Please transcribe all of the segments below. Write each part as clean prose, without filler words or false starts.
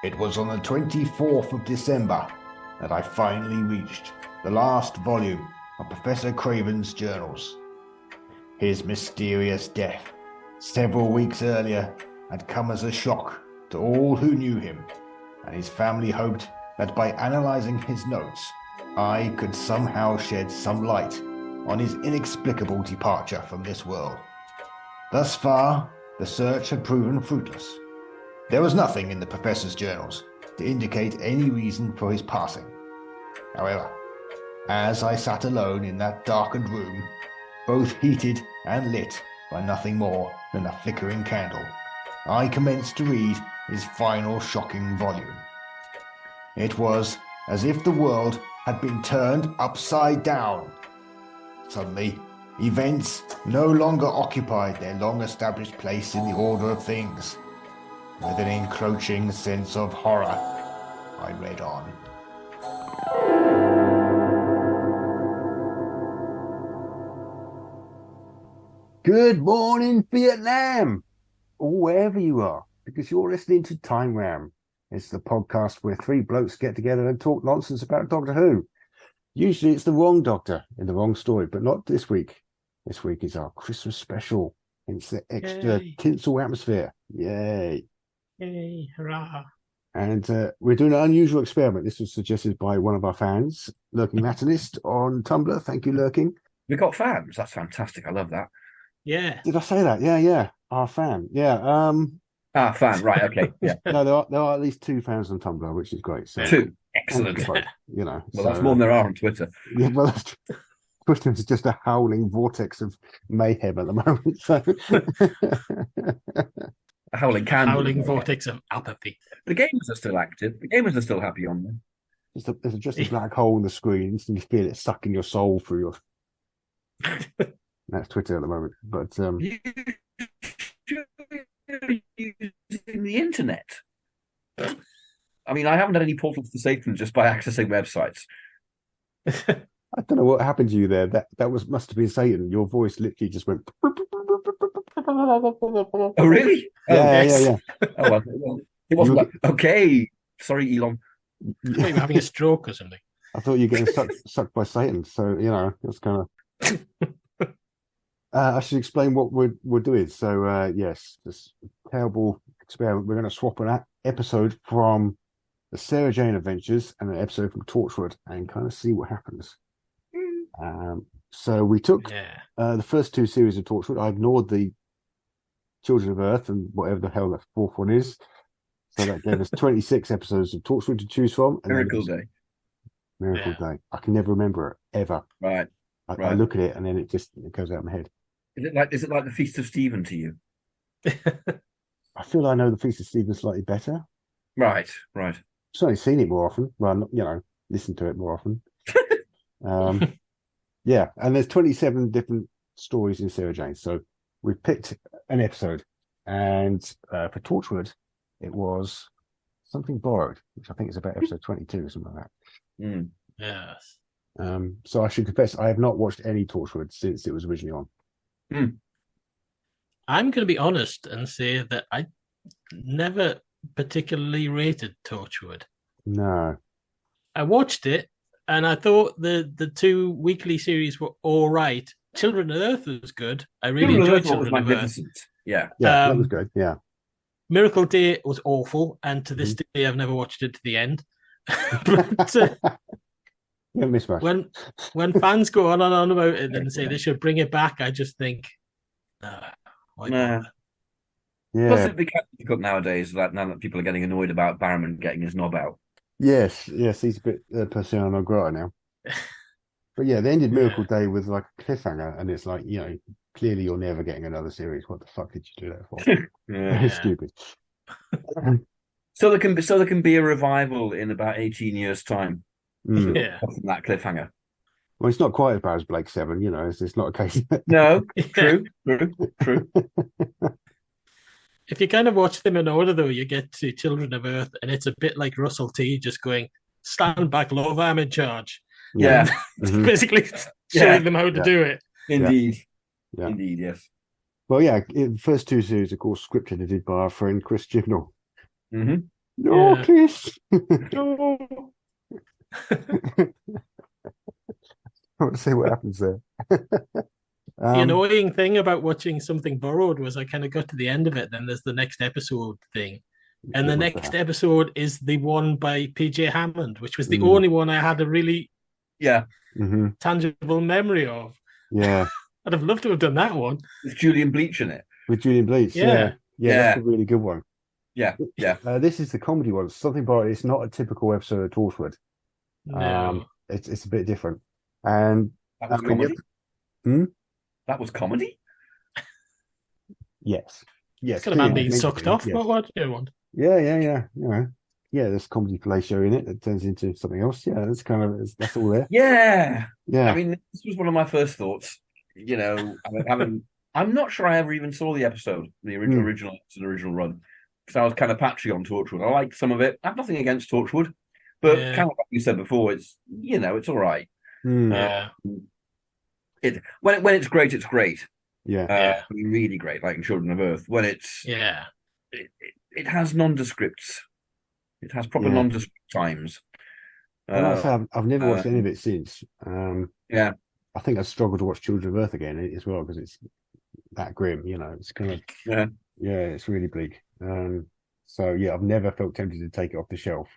It was on the 24th of December that I finally reached the last volume of Professor Craven's journals. His mysterious death, several weeks earlier, had come as a shock to all who knew him, and his family hoped that by analysing his notes, I could somehow shed some light on his inexplicable departure from this world. Thus far, the search had proven fruitless. There was nothing in the professor's journals to indicate any reason for his passing. However, as I sat alone in that darkened room, both heated and lit by nothing more than a flickering candle, I commenced to read his final shocking volume. It was as if the world had been turned upside down. Suddenly, events no longer occupied their long-established place in the order of things. With an encroaching sense of horror, I read on. Good morning, Vietnam, or wherever you are, because you're listening to Time Ram. It's the podcast where three blokes get together and talk nonsense about Doctor Who. Usually it's the wrong Doctor in the wrong story, but not this week. This week is our Christmas special. It's the extra tinsel atmosphere. Yay. Yay, hurrah. And we're doing an unusual experiment. This was suggested by one of our fans, Lurking Latinist on Tumblr. Thank you, Lurking. We got fans. That's fantastic. I love that. Yeah. Did I say that? Yeah. Our fan. Yeah. Fan. Right. Okay. Yeah. No, there are at least two fans on Tumblr, which is great. So, two. Excellent. You know. Well, that's more than there are on Twitter. Yeah. Well, that's true. Twitter is just a howling vortex of mayhem at the moment. So. A howling candle. Howling vortex of apathy. The gamers are still active. The gamers are still happy on them. There's just a black hole in the screen, and you feel it sucking your soul through your. That's Twitter at the moment, but using the internet. I mean, I haven't had any portals to Satan just by accessing websites. I don't know what happened to you there. That must have been Satan. Your voice literally just went. Oh, really? Yeah. Oh, well, it wasn't like, okay. Sorry, Elon. Maybe you're having a stroke or something. I thought you were getting sucked by Satan. So, it's kind of. I should explain what we're doing. So, yes, this terrible experiment. We're going to swap an episode from the Sarah Jane Adventures and an episode from Torchwood and kind of see what happens. So we took the first two series of Torchwood. I ignored the Children of Earth and whatever the hell that fourth one is. So that gave us 26 episodes of Torchwood to choose from. And Miracle Day. Day. I can never remember it, ever. Right. I look at it and then it goes out of my head. Is it like the Feast of Stephen to you? I feel I know the Feast of Stephen slightly better. Right. I've certainly seen it more often. Well, listened to it more often. Yeah, and there's 27 different stories in Sarah Jane. So we picked an episode, and for Torchwood, it was Something Borrowed, which I think is about episode 22 or something like that. Mm. Yes. So I should confess, I have not watched any Torchwood since it was originally on. Mm. I'm going to be honest and say that I never particularly rated Torchwood. No. I watched it, and I thought the two weekly series were all right. Children of Earth was good. I really enjoyed Children of Earth. Yeah, that was good. Yeah. Miracle Day was awful, and to this day, I've never watched it to the end. But you miss much. When fans go on and on about it and say they should bring it back, I just think, why not? Yeah. Plus, it becomes difficult nowadays. Like now that people are getting annoyed about Barrowman getting his knob out. Yes, he's a bit persona non grata now. But yeah, they ended Miracle Day with like a cliffhanger, and it's like, clearly you're never getting another series. What the fuck did you do that for? Very stupid. So there can be a revival in about 18 years' time. Yeah, from that cliffhanger. Well, it's not quite as bad as Blake Seven, it's not a case. No, true. If you kind of watch them in order, though, you get to Children of Earth, and it's a bit like Russell T just going, "Stand back, love, I'm in charge." Yeah, basically showing them how to do it. Indeed, yeah. Indeed, yes. Well, yeah, the first two series, of course, scripted and edited by our friend Chris Chibnall. Mm-hmm. No, Yeah. Chris. No. I want to see what happens there. The annoying thing about watching something borrowed was I kind of got to the end of it, then there's the next episode thing. And the It was next that. episode is the one by PJ Hammond, which was the Mm. only one I had a really Yeah, Hmm. tangible memory of. Yeah, I'd have loved to have done that one. with Julian Bleach in it. with Julian Bleach. Yeah. Yeah, that's Yeah. a really good one. Yeah, yeah. This is the comedy one. Something about it's not a typical episode of Torchwood. No. It's a bit different. And That was I mean, comedy. Hmm? That was comedy. Yes, It's got a man being meant to sucked be, off. yes. What do you want? Yeah. Yeah, there's comedy fellatio in it that turns into something else. Yeah, that's all there. Yeah. Yeah. I mean, this was one of my first thoughts. You know, I'm not sure I ever even saw the episode, the original run, because I was kind of patchy on Torchwood. I liked some of it. I have nothing against Torchwood, but Yeah. kind of like you said before, it's it's all right. Yeah. When it's great, it's great. Yeah. I mean, really great, like in Children of Earth. When it's Yeah. it has nondescripts. It has proper Yeah. nondescript times. Well, like I say, I've never watched any of it since. Yeah. I think I struggled to watch Children of Earth again as well because it's that grim. It's kind of Yeah. it's really bleak. So yeah, I've never felt tempted to take it off the shelf,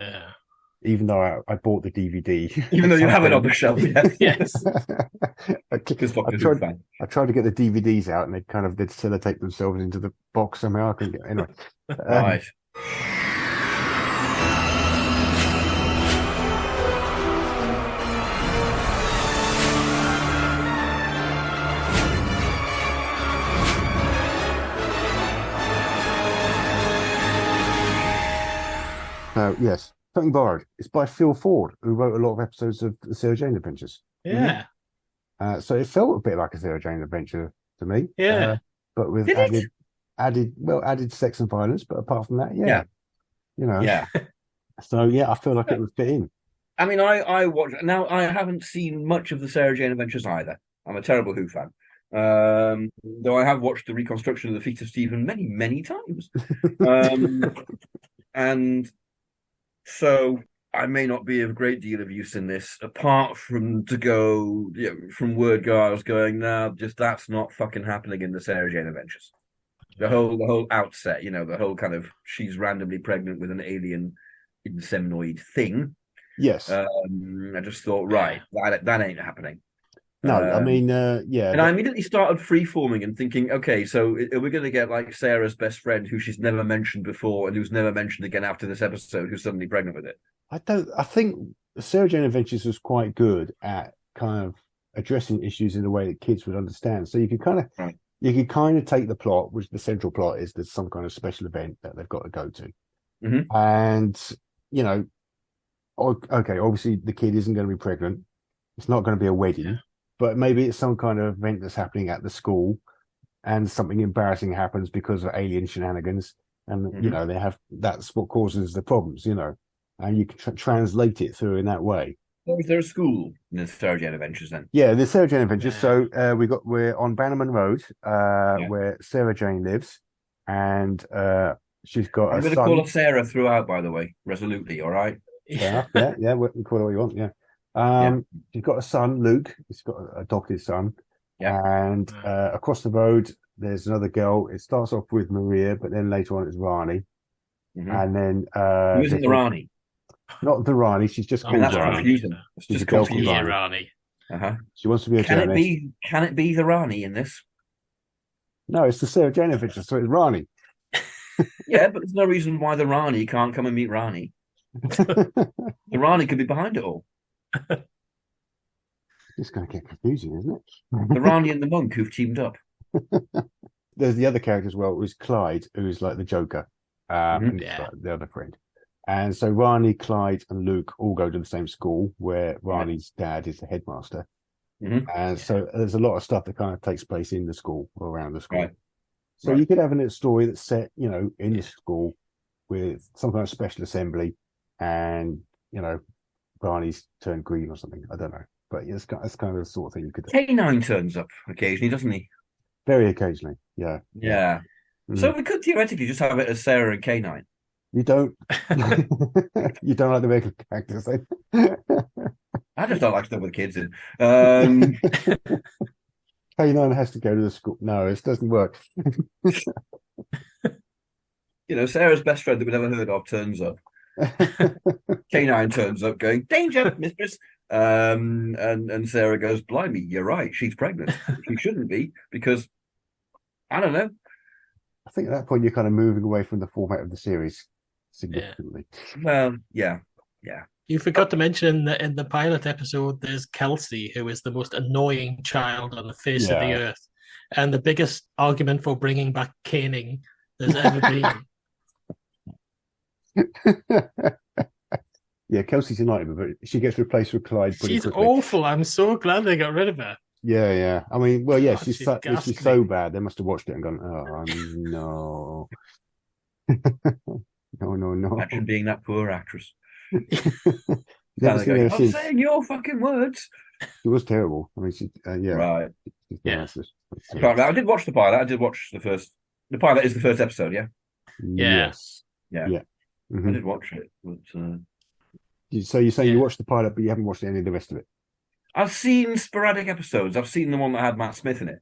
Yeah. even though I bought the DVD. Even though you have it on the shelf, yeah. Yes. Because I tried to get the DVDs out, and they'd sellotape themselves into the box somehow. I couldn't get anyway. Right. Yes, Something Borrowed. It's by Phil Ford, who wrote a lot of episodes of the Sarah Jane Adventures. Yeah. So it felt a bit like a Sarah Jane Adventure to me. Yeah. But with Did added sex and violence. But apart from that, Yeah. Yeah. So yeah, I feel like it would fit in. I mean, I watch now. I haven't seen much of the Sarah Jane Adventures either. I'm a terrible Who fan. Though I have watched the reconstruction of the Feet of Stephen many, many times. And so I may not be of a great deal of use in this, apart from from word go, I was going, no, just that's not fucking happening in the Sarah Jane Adventures. The whole outset, the whole kind of she's randomly pregnant with an alien inseminoid thing. Yes. I just thought, right, that ain't happening. No, I mean, yeah. And I immediately started freeforming and thinking, okay, so are we going to get like Sarah's best friend, who she's never mentioned before and who's never mentioned again after this episode, who's suddenly pregnant with it? I think Sarah Jane Adventures was quite good at kind of addressing issues in a way that kids would understand. So you could kind of take the plot, which the central plot is there's some kind of special event that they've got to go to. Mm-hmm. And, okay, obviously the kid isn't going to be pregnant. It's not going to be a wedding, but maybe it's some kind of event that's happening at the school and something embarrassing happens because of alien shenanigans. And, that's what causes the problems, and you can translate it through in that way. Or is there a school in the Sarah Jane Adventures then? Yeah, the Sarah Jane Adventures. So we're on Bannerman Road, where Sarah Jane lives, and she's got I'm a going to son. call her Sarah throughout, by the way, resolutely. All right. Yeah, we can call it what you want. Yeah. She's got a son, Luke. He's got an adopted son. Yeah. And across the road, there's another girl. It starts off with Maria, but then later on it's Rani. Mm-hmm. And then who isn't the Rani? Not the Rani. She's just called that's Rani. confusing. It's She's just a girl called confusing. Rani. Rani. She wants to be a journalist. Can it be the Rani in this? No, it's the Sarah Jane Adventures, so it's Rani. Yeah, but there's no reason why the Rani can't come and meet Rani. The Rani could be behind it all. It's going to get confusing, isn't it? The Rani and the monk who've teamed up. There's the other character as well, who's Clyde, who's like the Joker, and like the other friend. And so Rani, Clyde, and Luke all go to the same school where Rani's dad is the headmaster. Mm-hmm. And so there's a lot of stuff that kind of takes place in the school or around the school. Right. So you could have a story that's set, in the school with some kind of special assembly, and Barney's turned green or something. I don't know, but it's kind of the sort of thing you could do. K9 turns up occasionally, doesn't he? Very occasionally, yeah. Yeah. Mm. So we could theoretically just have it as Sarah and K9. You don't you don't like the regular characters. I just don't like stuff with kids in. K9 has to go to the school. No, it doesn't work. Sarah's best friend that we never heard of turns up. K9 turns up going, danger, mistress. And Sarah goes, blimey, you're right, she's pregnant. She shouldn't be, because I don't know. I think at that point you're kind of moving away from the format of the series significantly. Well, yeah. You forgot to mention that in the pilot episode, there's Kelsey, who is the most annoying child on the face of the earth, and the biggest argument for bringing back caning there's ever been. Yeah, Kelsey's United, but she gets replaced with Clyde. She's quickly. awful. I'm so glad they got rid of her. Yeah. I mean, well, yeah, God, she's so bad. They must have watched it and gone, oh no, no. Imagine being that poor actress. Never seen her since. Saying your fucking words. It was terrible. I mean, Right. Yes. I did watch the pilot. I did watch the first. The pilot is the first episode, yeah. Yes. Yeah. Mm-hmm. I did watch it, but. So you're saying you watched the pilot, but you haven't watched any of the rest of it? I've seen sporadic episodes. I've seen the one that had Matt Smith in it.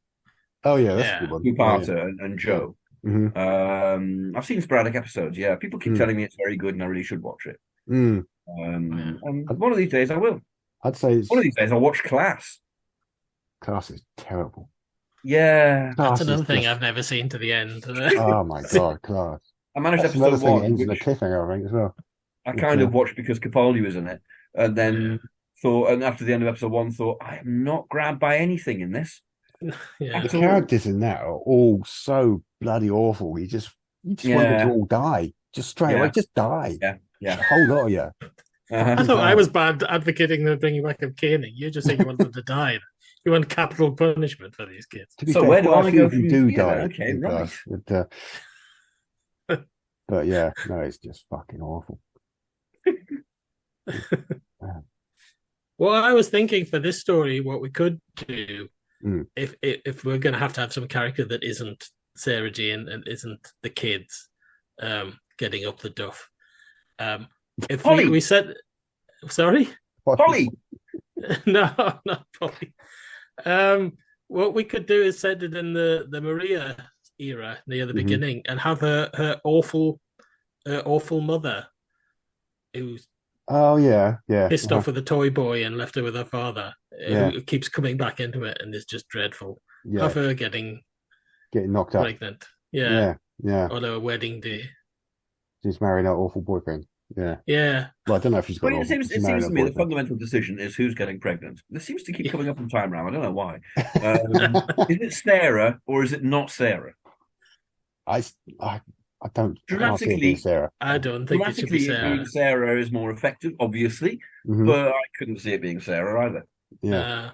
Oh yeah, that's a good one. Two-parter and Joe. Mm-hmm. I've seen sporadic episodes. Yeah, people keep telling me it's very good, and I really should watch it. And one of these days I will. I'd say one of these days I'll watch Class. Class is terrible. Yeah, that's another thing I've never seen to the end. Oh my god, Class! I managed episode 1. Ends in a cliffhanger, I think, as well. I kind of watched because Capaldi was in it, and then thought, and after the end of episode 1, thought I am not grabbed by anything in this. The characters in that are all so bloody awful. You just want them to all die, just straight away, just die. Yeah, a whole lot of you. I thought I was bad advocating the bringing back of caning. You just saying you want them to die. You want capital punishment for these kids. So fair, where do I go from do here? die? Okay, right. But yeah, no, it's just fucking awful. Well, I was thinking for this story, what we could do if we're going to have some character that isn't Sarah Jane and isn't the kids getting up the duff. If Polly. we said, sorry, Polly. No, not Polly. What we could do is set it in the Maria era near the beginning and have her awful mother who's pissed off with a toy boy and left her with her father, who keeps coming back into it and is just dreadful. Have her getting knocked pregnant. up. Yeah. On her wedding day. She's married her awful boyfriend. Yeah. Well, I don't know if she's got. It seems to me the fundamental decision is who's getting pregnant. This seems to keep coming up in time round. I don't know why. Is it Sarah or is it not Sarah? I don't. Dramatically, Sarah. I don't think it should be Sarah. Sarah is more effective, obviously, but I couldn't see it being Sarah either. Yeah.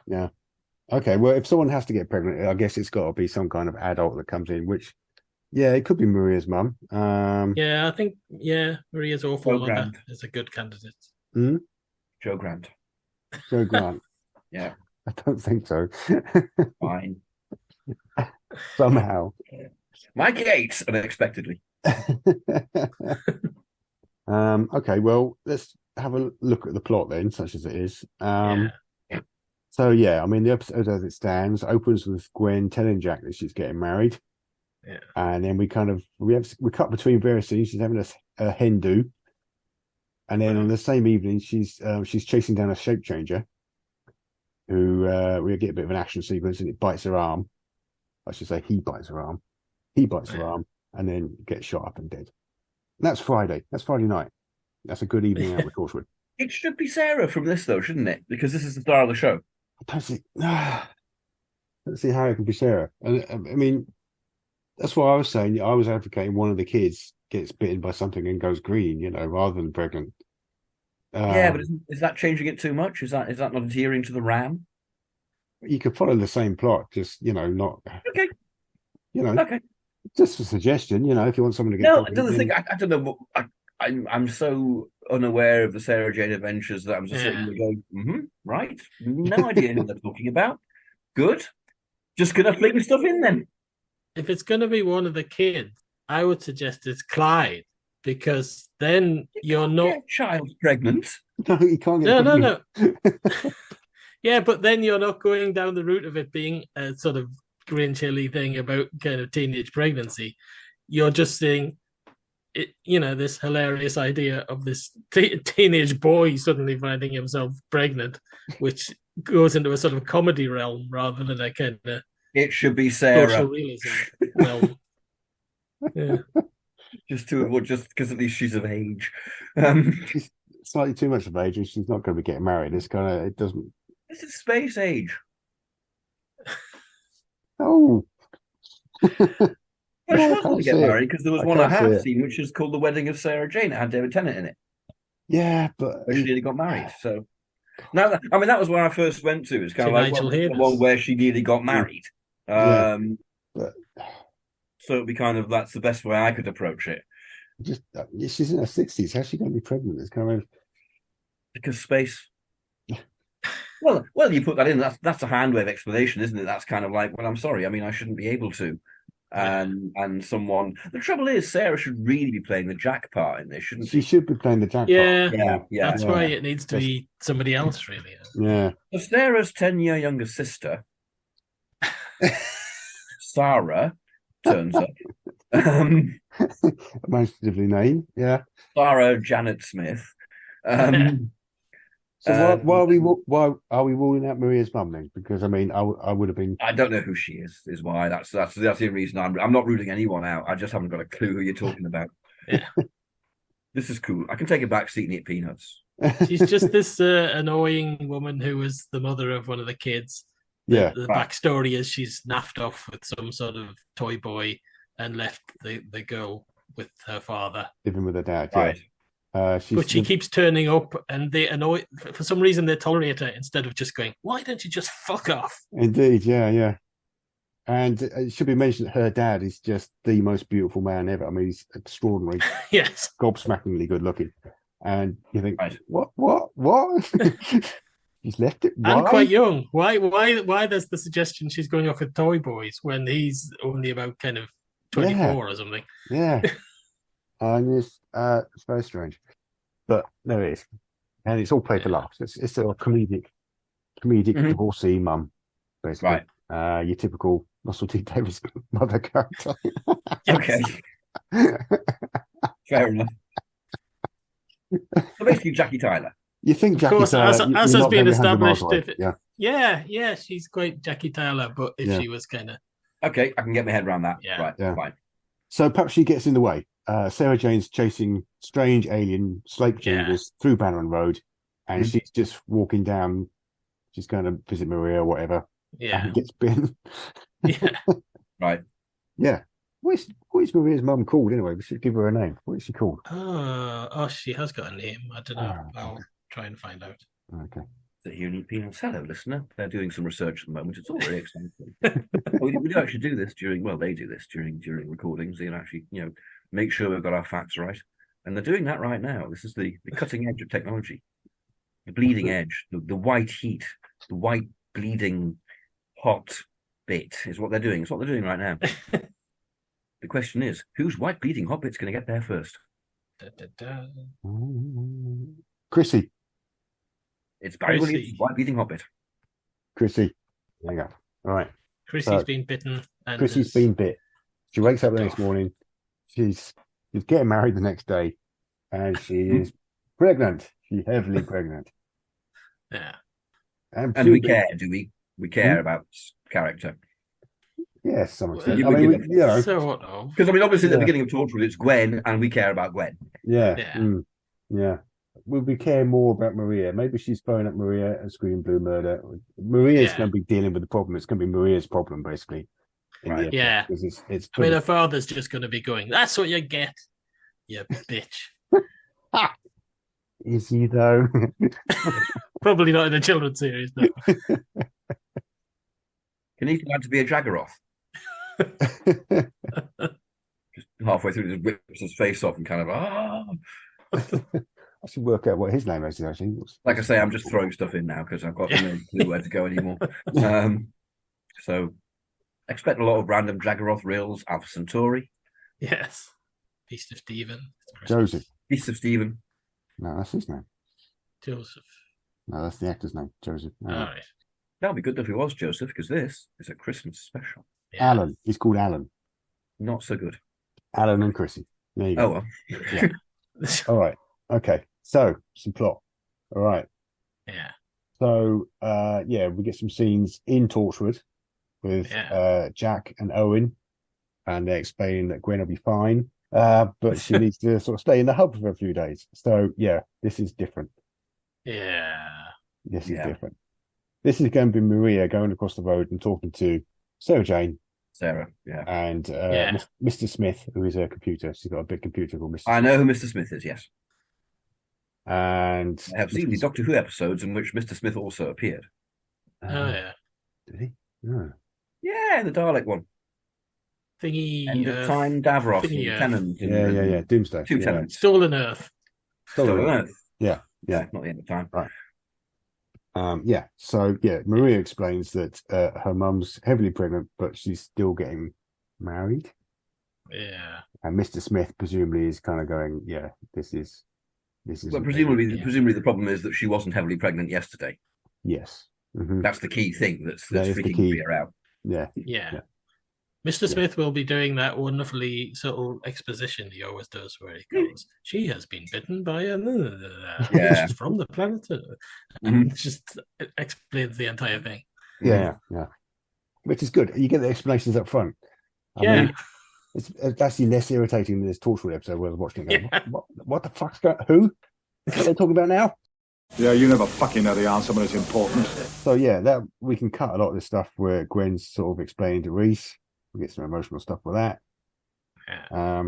Okay. Well, if someone has to get pregnant, I guess it's got to be some kind of adult that comes in, which. Yeah, it could be Maria's mum. I think Maria's awful mother is a good candidate. Joe Grant. Joe Grant. Yeah. I don't think so. Fine. Somehow. Mike Yates, unexpectedly. Okay, well, let's have a look at the plot then, such as it is. So, I mean, the episode as it stands opens with Gwen telling Jack that she's getting married. Yeah. And then we cut between various scenes. She's having a hen do, and then on the same evening, she's chasing down a shape changer, who we get a bit of an action sequence, and it bites her arm. I should say he bites her arm. He bites her arm, and then gets shot up and dead. And that's Friday. That's Friday night. That's a good evening out with Torchwood. It should be Sarah from this, though, shouldn't it? Because this is the star of the show. I don't see how it can be Sarah. And I mean. That's why I was saying. I was advocating one of the kids gets bitten by something and goes green, rather than pregnant. But is that changing it too much? Is that not adhering to the RAM? You could follow the same plot, just not. Okay. Okay. Just a suggestion, if you want someone to get. No, another thing. I don't know. I'm so unaware of the Sarah Jane Adventures that I'm just sitting there going, right. No idea who they're talking about. Good. Just gonna fling stuff in then. If it's going to be one of the kids, I would suggest it's Clyde, because then you're not. Your child's pregnant. No, you can't get No. pregnant. Yeah, but then you're not going down the route of it being a sort of green chili thing about kind of teenage pregnancy. You're just saying, this hilarious idea of this teenage boy suddenly finding himself pregnant, which goes into a sort of comedy realm rather than a kind of It should be social Sarah. realism realm. Yeah. Just because at least she's of age. She's slightly too much of age, and she's not going to be getting married. It doesn't. This is space age. Oh. Well, she I was going can't to get see it. married because there was I one I can't see have it. seen, which is called The Wedding of Sarah Jane. It had David Tennant in it. Yeah, but Where she nearly got married. So now, that was where I first went to. It's kind of like Nigel the Haynes. one where she nearly got married. Yeah. But So it'd be that's the best way I could approach it. just she's in her 60s. How's she going to be pregnant? It's kind of Because space. Well, you put that in. That's a hand wave explanation, isn't it? That's kind of like, well, I'm sorry. I mean, I shouldn't be able to. And someone. The trouble is, Sarah should really be playing the Jack part in this, shouldn't she she? should be playing the Jack Yeah, part. Yeah. that's why it needs to be somebody else, really. Yeah. So Sarah's 10-year younger sister, Sarah, turns up. Imaginatively name. Yeah. Sarah Janet Smith. So why are we ruling out Maria's mum then? Because I mean, I would have been. I don't know who she is why. That's the only reason I'm not ruling anyone out. I just haven't got a clue who you're talking about. Yeah. This is cool. I can take a back seat and eat peanuts. She's just this annoying woman who was the mother of one of the kids. Yeah. The backstory is she's naffed off with some sort of toy boy and left the girl with her father. Living with her dad. Right. Yeah. But she keeps turning up, and they annoy. For some reason, they tolerate her instead of just going, "Why don't you just fuck off?" Indeed, yeah. And it should be mentioned that her dad is just the most beautiful man ever. I mean, he's extraordinary, Yes. gobsmackingly good looking. And you think, Right. what? He's left it. Why? And quite young. Why there's the suggestion she's going off with toy boys when he's only about kind of 24 or something? Yeah. And it's very strange. But there it is. And it's all played for laughs. It's a comedic divorcee mum, basically. Right. Your typical Russell T Davies mother character. Okay. Fair enough. So basically, Jackie Tyler. You think Of Jackie course, Tyler, as you're has not been very 100 miles established, away. Yeah. Yeah, she's quite Jackie Tyler, but if she was kind of Okay, I can get my head around that. Yeah. Right. Yeah. Fine. So perhaps she gets in the way. Sarah Jane's chasing strange alien slate jingles through Bannerman Road, and she's just walking down. She's going to visit Maria or whatever. Yeah. And gets bitten. Yeah. Right. Yeah. What is Maria's mum called anyway? We should give her a name. What is she called? Oh, she has got a name. I don't know. Ah, I'll try and find out. Okay. The Unique Peanuts. Hello, listener. They're doing some research at the moment. It's all very exciting. we do actually do this they do this during recordings. They actually, make sure we've got our facts right. And they're doing that right now. This is the cutting edge of technology. The bleeding edge, the white heat, the white bleeding hot bit is what they're doing. It's what they're doing right now. The question is, whose white bleeding hot bit's going to get there first? Da, da, da. Chrissy. It's Barry Chrissy. Williams' white bleeding hot bit. Chrissy. There you go. All right. Chrissy's been bitten. And Chrissy's been bit. She wakes up the next morning. She's getting married the next day, and she is pregnant. She's heavily pregnant. Yeah. And we care, do we? We care about this character. Yes, some extent. You I would mean, give it- So what? No. Because obviously at the beginning of Torchwood, it's Gwen, and we care about Gwen. Yeah. Yeah. Yeah. We care more about Maria. Maybe she's throwing up Maria and screaming blue murder. Maria's going to be dealing with the problem. It's going to be Maria's problem, basically. Right. Yeah. It's I mean, her father's just going to be going, "That's what you get, you bitch." Is he, though? Probably not in the children's series, no. Can he plan to be a Jaggeroth? Just halfway through, just rips his face off and kind of, I should work out what his name is, actually. Like I say, I'm just throwing stuff in now because I've got no clue where to go anymore. So expect a lot of random Jaggeroth reels, Alpha Centauri. Yes. Feast of Stephen. It's Christmas. Joseph. Feast of Stephen. No, that's his name. Joseph. No, that's the actor's name. Joseph. No. All right. That'd be good if it was Joseph, because this is a Christmas special. Yeah. Alan. He's called Alan. Not so good. Alan and Chrissy. There you go. Oh well. All right. Okay. So, some plot. All right. Yeah. So, we get some scenes in Torchwood with Jack and Owen, and they're explaining that Gwen will be fine, but she needs to sort of stay in the hub for a few days. So, yeah, this is different. Yeah. This is different. This is going to be Maria going across the road and talking to Sarah Jane. Sarah, yeah. And Mr. Smith, who is a computer. She's got a big computer called Mr. I know who Mr. Smith is, yes. And I have seen the Doctor Who episodes in which Mr. Smith also appeared. Oh, yeah. Did he? No. Yeah, the Dalek one. Thingy. End of Time, Davros, thingy, and Tennant. Yeah. Doomsday. Two Tennants. Stolen Earth. Stolen Earth. Yeah. Not the End of Time. Right. So Maria explains that her mum's heavily pregnant, but she's still getting married. Yeah. And Mr. Smith presumably is kind of going, this is. Well, presumably the problem is that she wasn't heavily pregnant yesterday. Yes. Mm-hmm. That's the key thing that's freaking Maria out. Yeah. Mr. Smith will be doing that wonderfully subtle exposition he always does, where he goes, "She has been bitten by a she's from the planet," and just explains the entire thing. Yeah, which is good. You get the explanations up front. I mean, it's actually less irritating than this Torchwood episode where I was watching it going, what the fuck's going? Who? What are they talking about now? Yeah, you never fucking know the answer when it's important. So that we can cut a lot of this stuff where Gwen's sort of explaining to Reese. We get some emotional stuff with that. Yeah.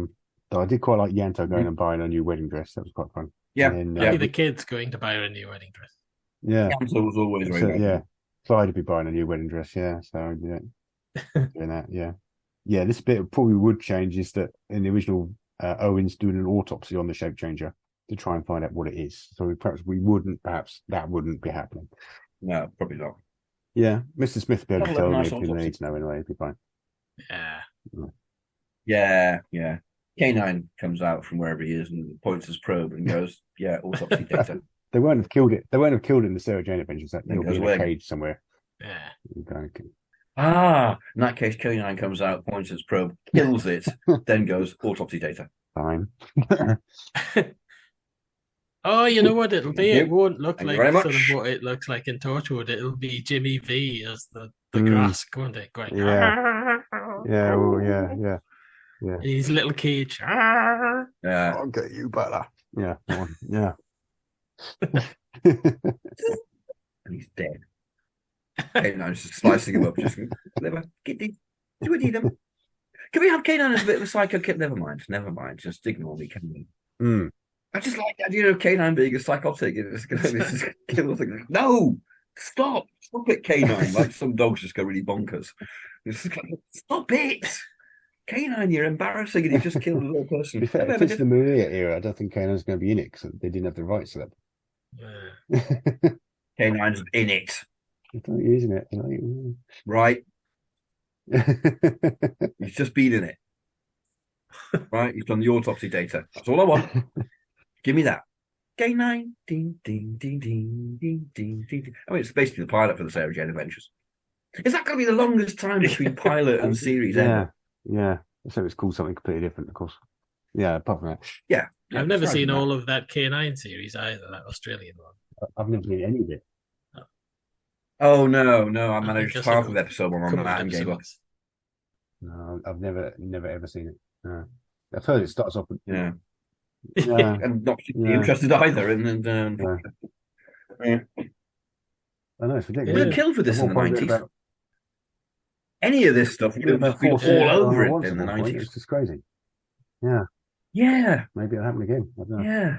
Though I did quite like Ianto going and buying a new wedding dress. That was quite fun. Yeah. And Maybe the kid's going to buy her a new wedding dress. Yeah. Ianto was always very good. Clyde would be buying a new wedding dress. Yeah. So doing that. Yeah. This bit probably would change is that in the original, Owen's doing an autopsy on the shape changer to try and find out what it is. So perhaps that wouldn't be happening. No, probably not. Yeah. Mr. Smith would be able to tell me nice everything they need to know anyway. It'd be fine. Yeah. K9 comes out from wherever he is and points his probe and goes, autopsy data. They won't have killed it. They won't have killed it in the Sarah Jane Adventures. That it'll be in a cage somewhere. Yeah. In that case, K9 comes out, points his probe, kills it, then goes autopsy data. Fine. Oh, you know what it'll be? It won't look Thank like you very sort of much. what it looks like in Torchwood. It'll be Jimmy V as the grass, won't it? Going, Yeah. in his little cage. Yeah. I'll get you better. Yeah. Yeah. And he's dead. K9's just slicing him up, just never. Do we need him? Can we have K9 as a bit of a psycho kid? Never mind. Just ignore me, can we? I just like the idea of K9 being a psychotic. It's just kill thing. No! Stop it, K9. Like some dogs just go really bonkers. It's just like, stop it! K9, you're embarrassing and you just killed a little person. If it's the Maria era, I don't think K9's going to be in it because they didn't have the rights to that. K9's in it. I don't use it. Right. He's just been in it. Right? He's done the autopsy data. That's all I want. Give me that. K9. Ding, ding, ding, ding, ding, ding, ding. I mean, it's basically the pilot for the Sarah Jane Adventures. Is that going to be the longest time between pilot and series ever? Yeah. So it's called something completely different, of course. Yeah, apart from that. Yeah. I've never seen all of that K9 series either, that Australian one. I've never seen any of it. Oh, no. I managed half of episode 1 on that and gave up. No, I've never ever seen it. No. I've heard it starts off with... Yeah. And not particularly interested either. And I know, it's ridiculous. We were killed for this in the 90s. Any of this stuff, we've been all over it in the 90s. It's just crazy. Yeah. Yeah. Maybe it'll happen again. I don't know. Yeah.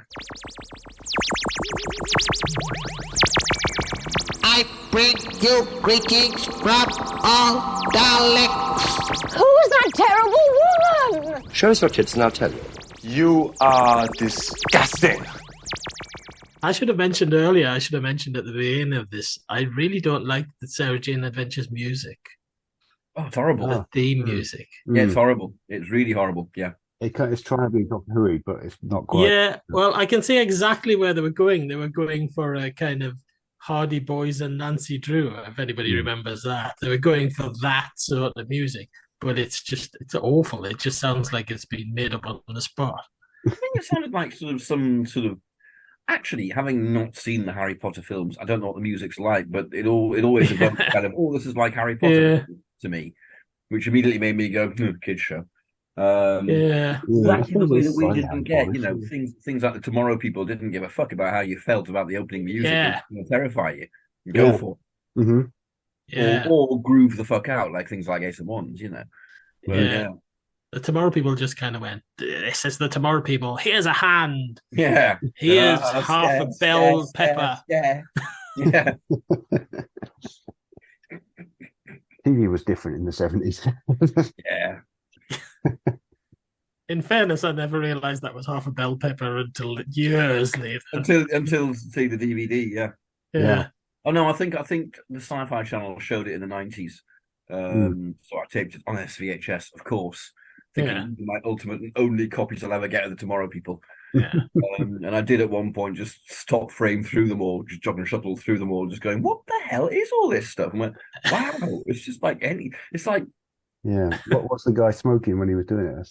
I bring you greetings from all Daleks. Who's that terrible woman? Show us your tits and I'll tell you. You are disgusting. I should have mentioned earlier, at the beginning of this, I really don't like the Sarah Jane Adventures music. Oh, it's horrible. The theme music. Yeah, it's horrible. It's really horrible. Yeah. It's trying to be Doctor Who, but it's not quite. Yeah, well, I can see exactly where they were going. They were going for a kind of Hardy Boys and Nancy Drew, if anybody remembers that. They were going for that sort of music, but it's awful. It just sounds like it's been made up on the spot. I think it sounded like some sort of. Actually, having not seen the Harry Potter films, I don't know what the music's like, but it always evokes kind of, this is like Harry Potter to me, which immediately made me go, kids show. Exactly the way that we didn't get, things like the Tomorrow People didn't give a fuck about how you felt about the opening music. It was going to terrify you. Go for it. Mm-hmm. Or groove the fuck out, like things like Ace of Wands, But, The Tomorrow People just kind of went, this is the Tomorrow People. Here's a hand. Yeah. Here's half a bell pepper. Yeah. TV was different in the 70s. Yeah. In fairness, I never realised that was half a bell pepper until years later. Until see the DVD, yeah. Oh no, I think the Sci-Fi Channel showed it in the 90s. So I taped it on SVHS, of course. Thinking my ultimate and only copies I'll ever get of the Tomorrow People. Yeah. And I did at one point just stop frame through them all, just jog and shuttle through them all, just going, what the hell is all this stuff? And went, wow, it's just like it's like. Yeah. What's the guy smoking when he was doing it?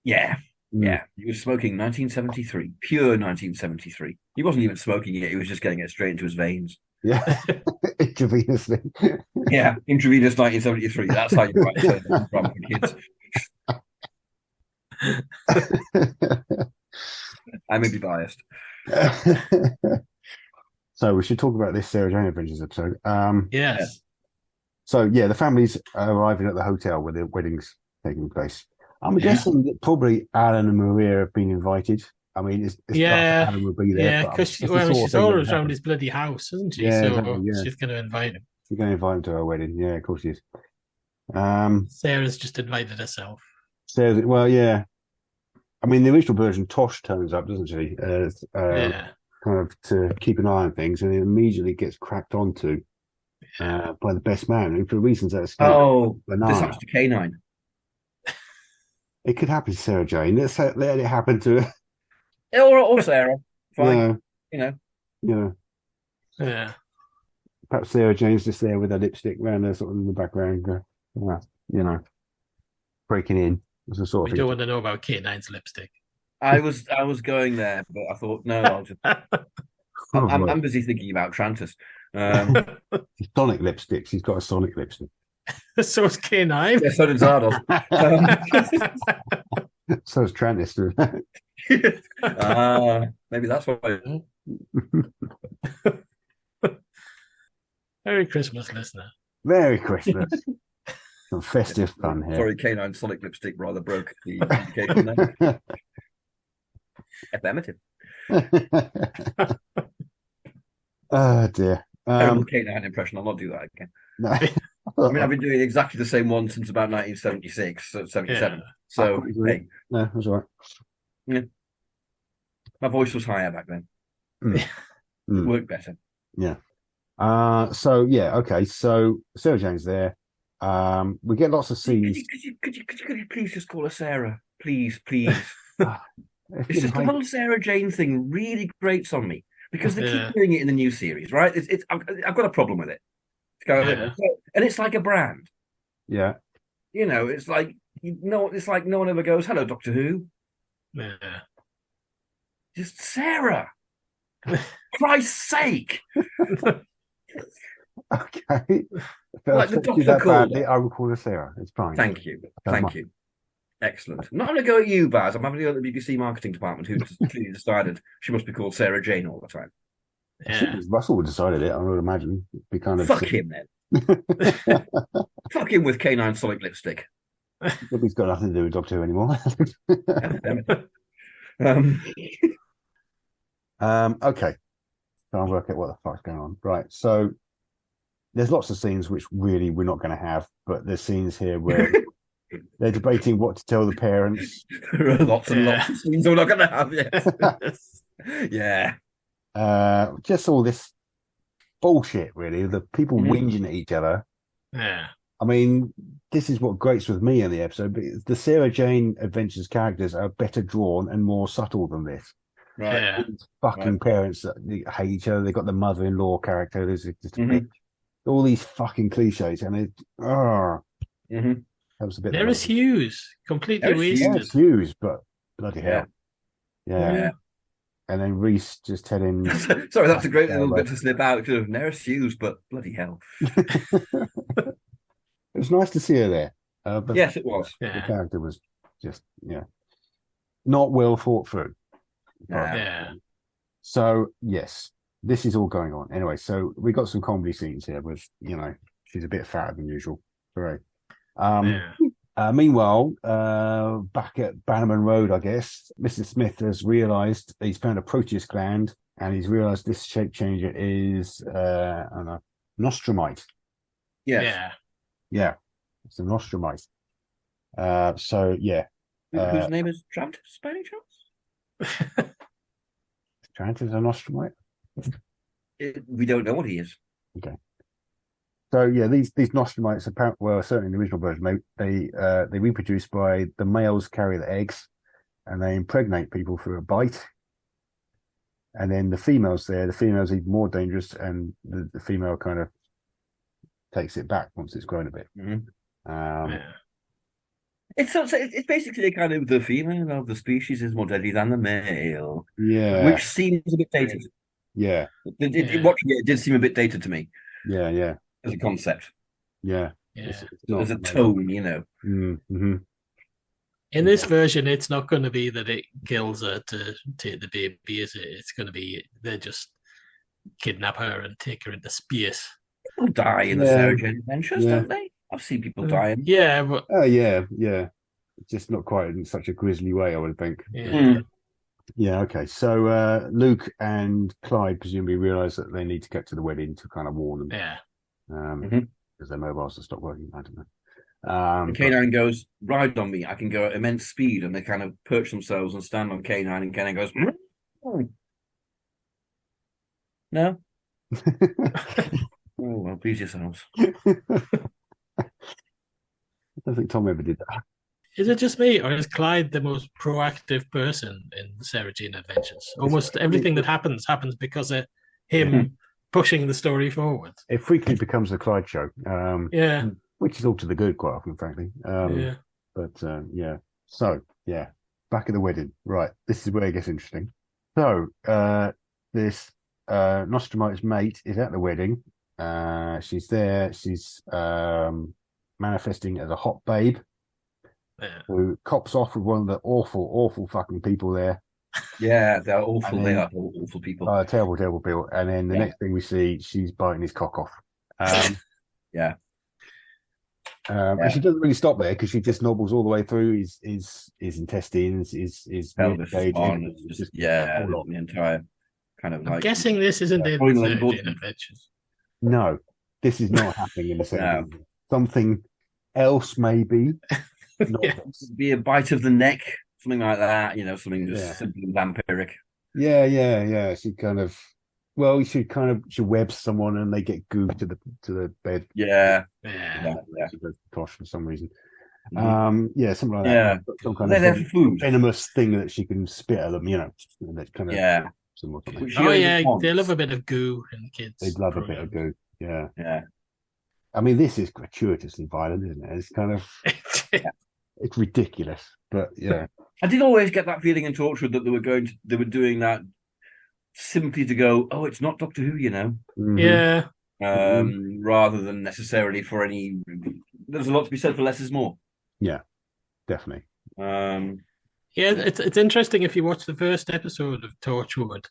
Yeah. He was smoking 1973, pure 1973. He wasn't even smoking it; he was just getting it straight into his veins. Yeah, intravenously. Yeah, intravenous 1973. That's how you write it from kids. I may be biased. So we should talk about this Sarah Jane Adventures episode. Yes. So the families are arriving at the hotel where the wedding's taking place. I'm guessing that probably Alan and Maria have been invited. I mean, it's Alan will be there. Yeah, because she's all around his bloody house, isn't she? Yeah, so exactly, she's going to invite him. She's going to invite him to her wedding. Yeah, of course she is. Sarah's just invited herself. Sarah's, well, yeah. I mean, the original version, Tosh turns up, doesn't she? Kind of to keep an eye on things, and it immediately gets cracked onto by the best man, who for reasons that escape. Oh, this happens to K9. It could happen to Sarah Jane. Let it happen to her. Or Sarah. Fine. Yeah. Yeah. Perhaps Sarah Jane's just there with her lipstick around her, sort of in the background, breaking in. As a sort of we don't want to know about K9's lipstick. I was going there, but I thought, no, I'll just. I'm busy thinking about Trantis. Sonic lipsticks. He's got a Sonic lipstick. So is K9. Yeah, so did Zardos. So is Trantis. Maybe that's why. Merry Christmas, listener. Merry Christmas. Some festive fun here. Sorry, K9 Sonic lipstick rather broke the indication there. Affirmative. Oh dear. Terrible K9 impression. I'll not do that again. No. I mean, I've been doing exactly the same one since about 1976, 77. So, hey. No, that's all right. Yeah. My voice was higher back then. It worked better. Yeah. Okay. So Sarah Jane's there. We get lots of scenes. Could you please just call her Sarah? Please. It's just the whole Sarah Jane thing really grates on me because they keep doing it in the new series, right? I've got a problem with it. And it's like a brand. Yeah. It's like it's like no one ever goes, "Hello, Doctor Who." Yeah. Just Sarah. Christ's sake. Okay. Like the Doctor called. I will call her Sarah. It's fine. Thank you. Excellent. Not going to go at you, Baz. I'm having to go at the BBC marketing department, who clearly decided she must be called Sarah Jane all the time. Yeah. Russell decided it. I would imagine. It'd be kind of fuck him then. Fuck him with K9 Sonic lipstick. He's got nothing to do with Doctor Who anymore. Okay. So I'll work out what the fuck's going on. Right. So there's lots of scenes which really we're not going to have, but there's scenes here where they're debating what to tell the parents. There are lots and lots of scenes we're not going to have. Yes. Just all this bullshit, really. The people whinging at each other. Yeah. I mean, this is what grates with me in the episode. But the Sarah Jane Adventures characters are better drawn and more subtle than this. Right. Yeah. These fucking parents that hate each other. They got the mother-in-law character. There's just a bitch. All these fucking cliches, and it. That was a bit. There is Hughes, completely There's wasted. Yeah, it's Hughes, but bloody hell. Yeah. Yeah. And then Reese just telling. Sorry, that's a great little bit to slip out. Could have Neris Hughes, but bloody hell. It was nice to see her there. But Yes, it was. the Yeah. character was just, not well thought through. Yeah. So, yes, this is all going on. Anyway, so we got some comedy scenes here with, she's a bit fatter than usual. Hooray. Meanwhile, back at Bannerman Road, I guess, Mr. Smith has realised he's found a Proteus gland, and he's realised this shape changer is, Nostromite. Yes. Yeah. Yeah, it's a Nostromite. So, yeah. Whose name is Trantis, by any chance? Trantis a Nostromite? We don't know what he is. Okay. So yeah, these Nostromites apparently, well, certainly in the original version, they reproduce by the males carry the eggs, and they impregnate people through a bite, and then the females even more dangerous, and the female kind of takes it back once it's grown a bit. It's basically kind of the female of the species is more deadly than the male. Yeah, which seems a bit dated. Yeah, watching it did seem a bit dated to me. Yeah. As a concept. Yeah. It's as a tone, Mm-hmm. In this version, it's not going to be that it kills her to take the baby, is it? It's going to be they just kidnap her and take her into space. People die in the Sarah Jane Adventures, don't they? I've seen people dying. Yeah, but yeah. Just not quite in such a grisly way, I would think. Yeah, okay. So Luke and Clyde presumably realise that they need to get to the wedding to kind of warn them. Yeah. Because their mobiles have stopped working. I don't know. And K9 goes, ride on me. I can go at immense speed. And they kind of perch themselves and stand on K9. And K9 goes, no? Oh, well, please yourselves. I don't think Tom ever did that. Is it just me, or is Clyde the most proactive person in the Sarah Jane Adventures? Almost everything that happens because of him pushing the story forward. It frequently becomes the Clyde show. Which is all to the good, quite often, frankly. But So, back at the wedding. Right, this is where it gets interesting. So, this Nostromite's mate is at the wedding. She's there. She's manifesting as a hot babe who cops off with one of the awful fucking people there. Yeah, they're awful. They are awful people. Terrible people. And then the next thing we see, she's biting his cock off. And she doesn't really stop there because she just nobbles all the way through his intestines, his pelvis, the entire kind of. I'm guessing this isn't in Sarah Jane Adventures. No, this is not happening in the same. Something else, maybe. Be a bite of the neck, something like that. Something just simple and vampiric. Yeah. She kind of. Well, she webs someone and they get goo to the bed. Yeah. She goes tosh for some reason. Something like that. Yeah. Some kind of venomous thing that she can spit at them. That kind of. They love a bit of goo in kids. They'd love a bit of goo. Yeah. I mean, this is gratuitously violent, isn't it? It's kind of. It's ridiculous, but yeah. I did always get that feeling in Torchwood that they were doing that simply to go, oh, it's not Doctor Who, Yeah. Rather than necessarily for any. There's a lot to be said for less is more. Yeah, definitely. It's interesting if you watch the first episode of Torchwood.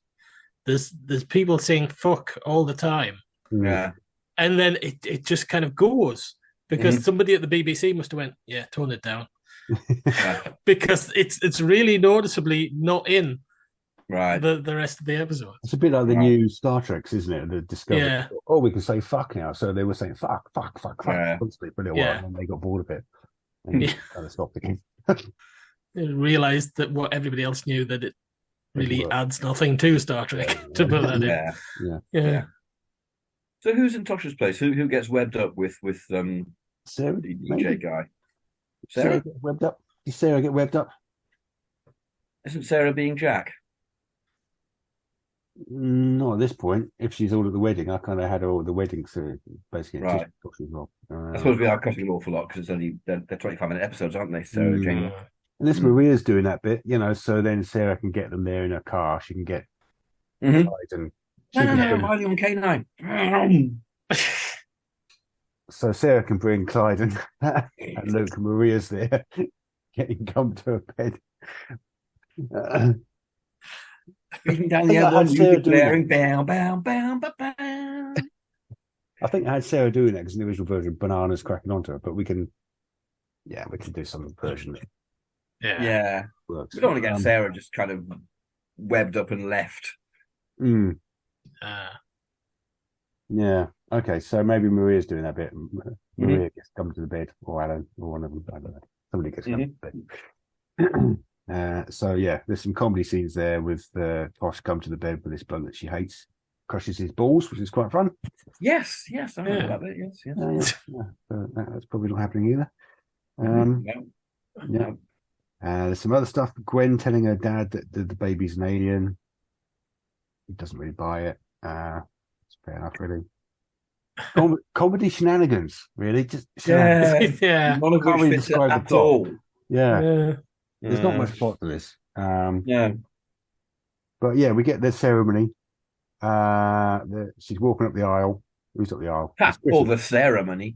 There's people saying "fuck" all the time. Yeah, and then it just kind of goes because somebody at the BBC must have went, "Yeah, tone it down," because it's really noticeably not in the rest of the episode. It's a bit like the new Star Treks, isn't it? The Discovery. Oh, we can say "fuck" now. So they were saying "fuck" constantly for a little while, and then they got bored of it and kind of stopped again. They realised that what everybody else knew, that it really adds nothing to Star Trek to put that in. Yeah. So who's in Tosh's place? Who gets webbed up with Sarah, The maybe? DJ guy. Sarah Sarah? get webbed up. Did Sarah get webbed up? Isn't Sarah being Jack? Not at this point. If she's all at the wedding, I kind of had her all at the wedding, so basically, Right. as well. I suppose we are cutting an awful lot because it's only they're 25-minute episodes, aren't they? So Mm. Jamie. And this Maria's doing that bit, so then Sarah can get them there in her car. She can get Mhm. Clyde and No, Riley on K9. so Sarah can bring Clyde and, and Luke and Maria's there, getting come to her bed. Speaking down I the think I M1, had Sarah music doing blaring, bow, bow, bow, bow, bow. I think I had Sarah doing that because in the original version, bananas cracking onto her, but we can do some version that Yeah. works. We don't want to get Sarah just kind of webbed up and left. Yeah. Okay. So maybe Maria's doing that bit. Maria gets come to the bed, or Alan, or one of them. I don't know. Somebody gets come to the bed. So yeah, there's some comedy scenes there with Tosh come to the bed with this bloke that she hates, crushes his balls, which is quite fun. Yes, I remember that bit. Yes. So that's probably not happening either. No. There's some other stuff. Gwen telling her dad that the baby's an alien. He doesn't really buy it. It's fair enough, really. Comedy shenanigans, really. Just shenanigans. Yeah. None of Can't which really fits describe the at plot. all. Yeah. There's not much plot to this. Yeah. But yeah, we get the ceremony. She's walking up the aisle. Who's up the aisle? It's Or Chrissy. the ceremony.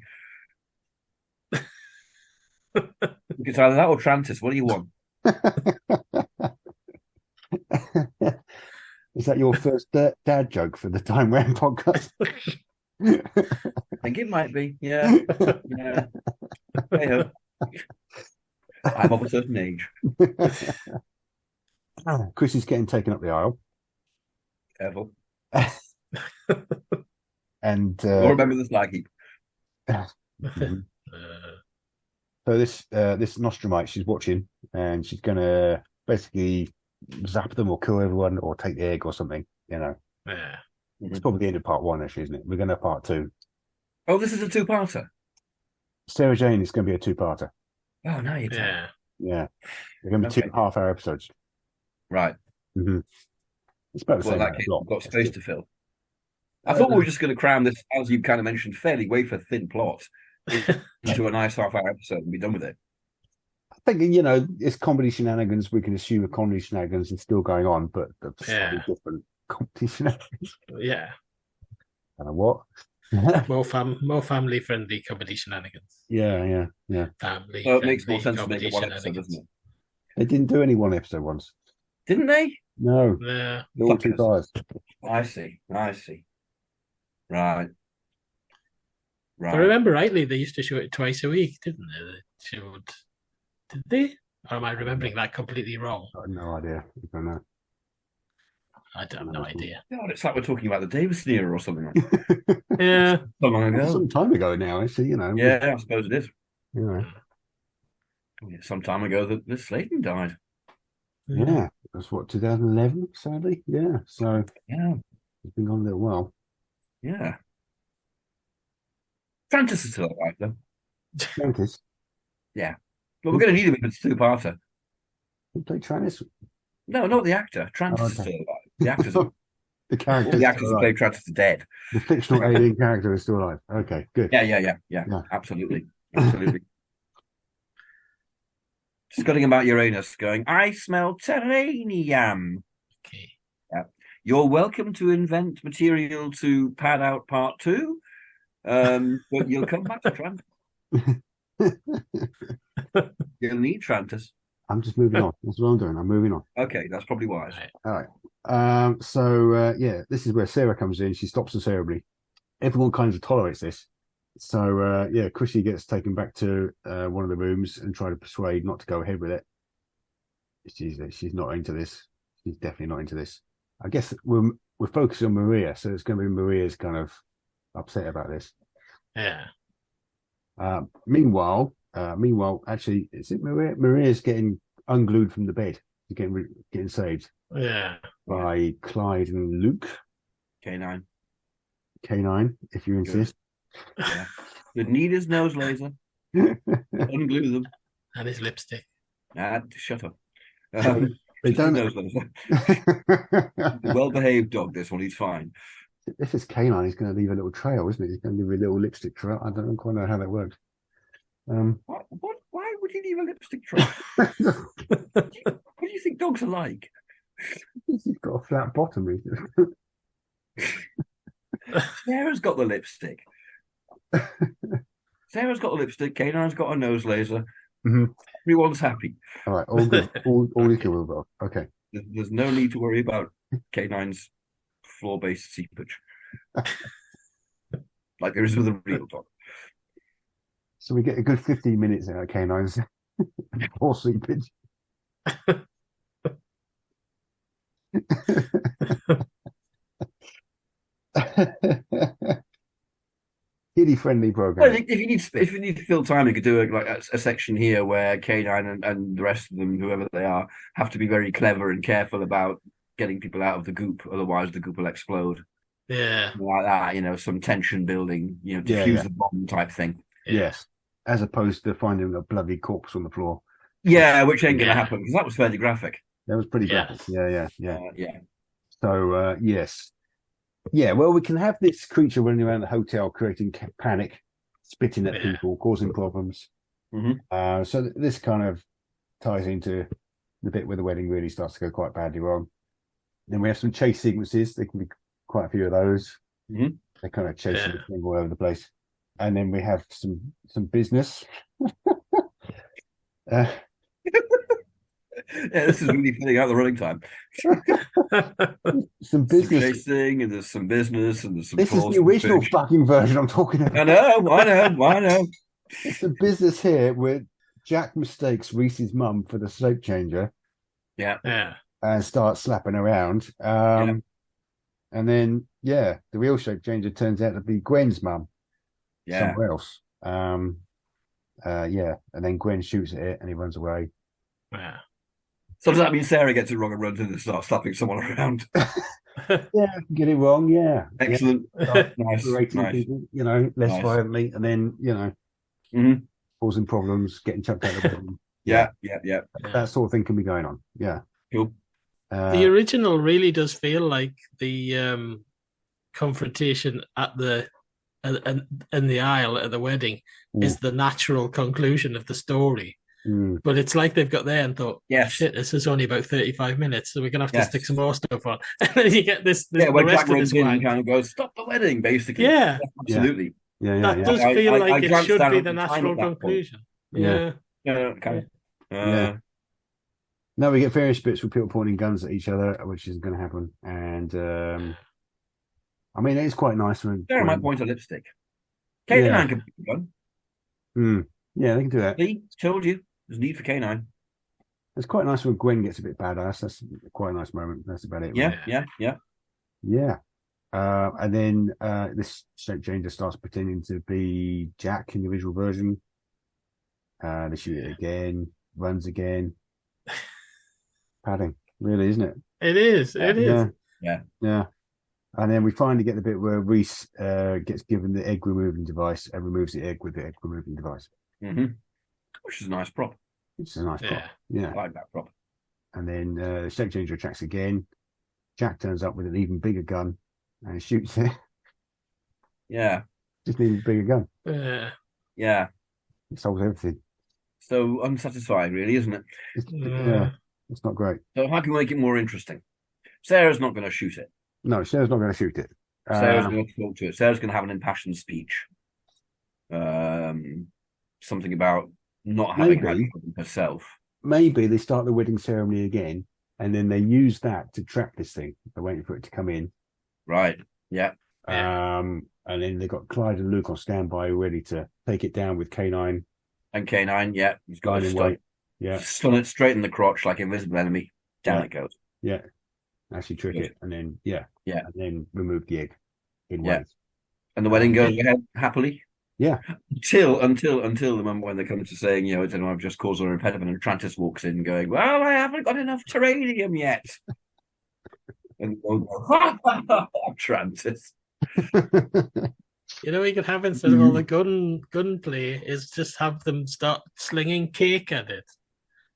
It's either that or Trantis. What do you want? Is that your first dad joke for the Time Ram podcast? I think it might be. Yeah. Hey-ho. I'm of a certain age. Chrissy's getting taken up the aisle. Careful. And Or remember the slag heap. So this Nostromite, she's watching, and she's gonna basically zap them or kill everyone or take the egg or something. Yeah. It's probably the end of part one, actually, isn't it? We're gonna have part two. Oh, this is a two-parter. Sarah Jane is going to be a two-parter. Oh, no, you're telling me. Yeah, they're going to be Okay. 2.5-hour episodes. Right. It's about the Well, same in that amount case, of plot. we've got space to fill. I thought we were just going to cram this, as you kind of mentioned, fairly wafer-thin plot into a nice half-hour episode and be done with it. I think, it's comedy shenanigans. We can assume a comedy shenanigans is still going on, but that's slightly different comedy shenanigans. Yeah. I don't know what. More family friendly comedy shenanigans. Yeah. Family. Well, it makes more friendly sense to make it comedy one episode, shenanigans. doesn't it? They didn't do any one episode once. Didn't they? No, Yeah. they're all Fuckers. 2 hours. I see. Right. If I remember rightly, they used to show it twice a week, didn't they? They showed... Did they? Or am I remembering that completely wrong? I have no idea. I don't know. I don't have no idea. God, it's like we're talking about the Davison era or something like that. Yeah. So long ago. Some time ago now, actually, Yeah, I suppose it is. Yeah. Some time ago that Slayton died. Yeah. That's what, 2011, sadly? Yeah. So Yeah. it's been on a little while. Yeah. Francis is still alive, though. Francis, But we're going to need him if it's two-parter. who played Travis? No, not the actor. Trantis is okay. still alive. The actors, all The character. the actors who played Trantis are dead. The fictional alien character is still alive. Okay, good. Yeah. Absolutely. Scudding about Uranus, going, I smell terranium. Okay. You're welcome to invent material to pad out part 2, but you'll come back to Trantis. You'll need Trantis. I'm just moving on. That's what I'm doing. I'm moving on. Okay, that's probably wise. Right. All right. So this is where Sarah comes in. She stops the ceremony. Everyone kind of tolerates this. So Chrissy gets taken back to one of the rooms and try to persuade not to go ahead with it. She's not into this. She's definitely not into this. I guess we're focusing on Maria, so it's going to be Maria's kind of upset about this. Yeah. Meanwhile, actually, is it Maria? Maria's getting unglued from the bed. She's getting saved Yeah. by Clyde and Luke. K9. K9, if you insist. Yeah. Would need his nose laser. Unglue them. And his lipstick. Shut up. They Just don't. his nose laser. Well-behaved dog. This one, he's fine. If it's canine, he's going to leave a little trail, isn't he? He's going to leave a little lipstick trail. I don't quite know how that works. What? Why would he leave a lipstick trail? What do you think dogs are like? He's got a flat bottom. Sarah's got the lipstick. Sarah's got the lipstick. Canine's got a nose laser. Mhm. Everyone's happy. All right, all good. All is good with Bob. Okay. There's no need to worry about Canine's floor-based seepage, like there is with a real dog. So we get a good 15 minutes out of canines or seepage. Kiddie-friendly program. Well, if you need to fill time, you could do a section here where Canine and the rest of them, whoever they are, have to be very clever and careful about getting people out of the goop, otherwise the goop will explode. Yeah. Like that, some tension building, defuse the bomb type thing. Yes. As opposed to finding a bloody corpse on the floor. Yeah, which ain't going to happen, because that was fairly graphic. That was pretty graphic. Yeah. Yeah. So, yes. Yeah, well, we can have this creature running around the hotel creating panic, spitting at people, causing problems. Mm-hmm. So this kind of ties into the bit where the wedding really starts to go quite badly wrong. Then we have some chase sequences. There can be quite a few of those. Mm-hmm. They're kind of chasing the thing all over the place. And then we have some business. Yeah, this is really filling out the running time. Some business. Some chasing, and there's some business, and there's some. This is the original fucking version I'm talking about. I know. Some business here where Jack mistakes Reese's mum for the soap changer. Yeah. And starts slapping around. And then, the real shape changer turns out to be Gwen's mum. Yeah. Somewhere else. And then Gwen shoots at it and he runs away. Yeah. So does that mean Sarah gets it wrong and runs in and starts slapping someone around? Get it wrong, yeah. Excellent. Yeah. Nice. People, less violently, and then, causing problems, getting chucked out of the room. Yeah. That sort of thing can be going on. Yeah. Cool. The original really does feel like the confrontation at in the aisle at the wedding is the natural conclusion of the story. But it's like they've got there and thought, shit, this is only about 35 minutes, so we're going to have to stick some more stuff on. And then you get this when the rest Jack of runs this in wank. and kind of goes, stop the wedding, basically. Yeah. Absolutely. That does feel like it should be the at natural that conclusion. point. Now we get various bits with people pointing guns at each other, which isn't going to happen. And it's quite nice when Sarah might point a lipstick. Canine can pick a gun. Yeah, they can do that. See, told you. There's need for Canine. It's quite nice when Gwen gets a bit badass. That's quite a nice moment. That's about it. Yeah. And then this shape changer starts pretending to be Jack in the original version. They shoot it again, runs again. Padding, really, isn't it? It is. It is. Yeah. And then we finally get the bit where Reese gets given the egg removing device and removes the egg with the egg removing device. Mm-hmm. Which is a nice prop. It's a nice prop. Yeah. I like that prop. And then the shape changer attacks again. Jack turns up with an even bigger gun and shoots it. Yeah. Just need a bigger gun. Yeah. It solves everything. So unsatisfying, really, isn't it? It's not great. So how can we make it more interesting? Sarah's not going to shoot it. No, Sarah's not going to shoot it. Sarah's going to talk to it. Sarah's going to have an impassioned speech. Something about not having had it herself. Maybe they start the wedding ceremony again, and then they use that to trap this thing. They're waiting for it to come in. Right. Yeah. And then they've got Clyde and Luke on standby, ready to take it down with K9. And K9, he's got to stun it straight in the crotch like Invisible Enemy. Down it goes. Yeah. Actually trick it, and then and then remove the egg in ways. ways. And the wedding goes ahead happily. Yeah. Until the moment when they come to saying, I've just caused an impediment, and Trantis walks in going, well, I haven't got enough terranium yet. And Trantis. You know, what you could have instead of all the gunplay is just have them start slinging cake at it,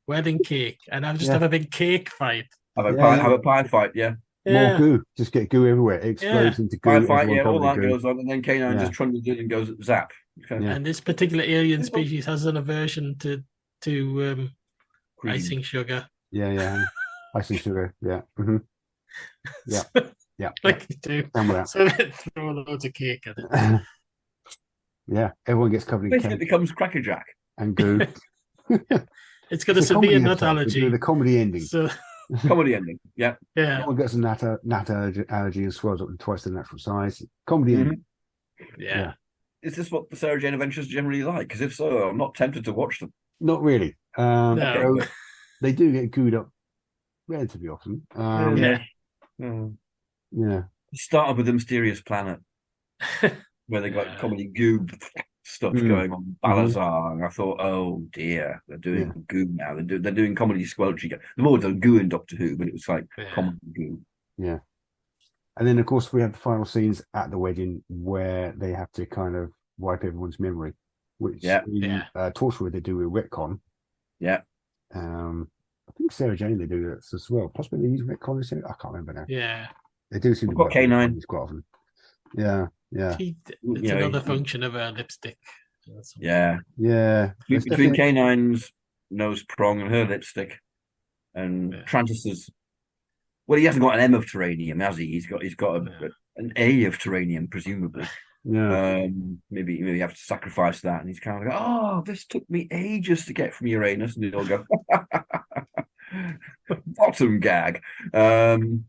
wedding cake, and have a big cake fight. Have a Yeah. pie fight, yeah. More Yeah, goo. Just get goo everywhere. It explodes into goo. Pie fight, everyone yeah. All vomiting that goo. goes on, and then K9 just trundles in and goes zap. Okay. Yeah. and this particular alien species has an aversion to Cream. icing sugar. Yeah. Icing sugar. Yeah. Mm-hmm. Yeah. Yeah. Like you do. Somewhere. So they throw loads of cake at it. Yeah. Everyone gets covered in Basically, it cake becomes Crackerjack. and goo. It's got a It's a comedy severe nut episode. We do allergy. the comedy ending. So Comedy ending, yeah. yeah, Someone gets a nut allergy and swells up to twice the natural size. Comedy ending. yeah. Is this what the Sarah Jane Adventures generally like? Because if so, I'm not tempted to watch them. Not really. No. So they do get gooed up relatively often. Yeah. Yeah. It started with the Mysterious Planet, where they got comedy goo stuff going on Balazar, and I thought, oh dear, they're doing goo now. They're doing comedy squelchy. They've always done goo in Doctor Who, but it was like comedy goo. Yeah. And then, of course, we have the final scenes at the wedding where they have to kind of wipe everyone's memory, which in Torchwood they do with retcon. Yeah. I think Sarah Jane they do that as well. Possibly they use retcon. I can't remember now. Yeah. They do seem to got work K9. quite often. Yeah. It's another function of her lipstick. Yeah. Between K9's nose prong and her lipstick, and Trantis's. Well, he hasn't got an M of terranium, has he? He's got an A of terranium, presumably. Yeah. Maybe you have to sacrifice that, and he's kind of like, "Oh, this took me ages to get from Uranus," and he'll go, "Bottom gag," and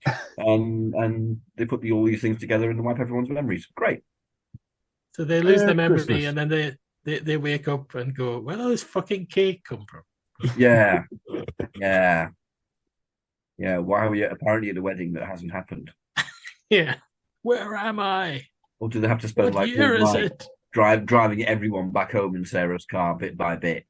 they put all these things together and wipe everyone's memories. Great. So they lose their memory, Christmas. and then they wake up and go, "Where did this fucking cake come from?" Yeah. Why are we apparently at a wedding that hasn't happened? Yeah. Where am I? Or do they have to spend What year is it? driving everyone back home in Sarah's car bit by bit?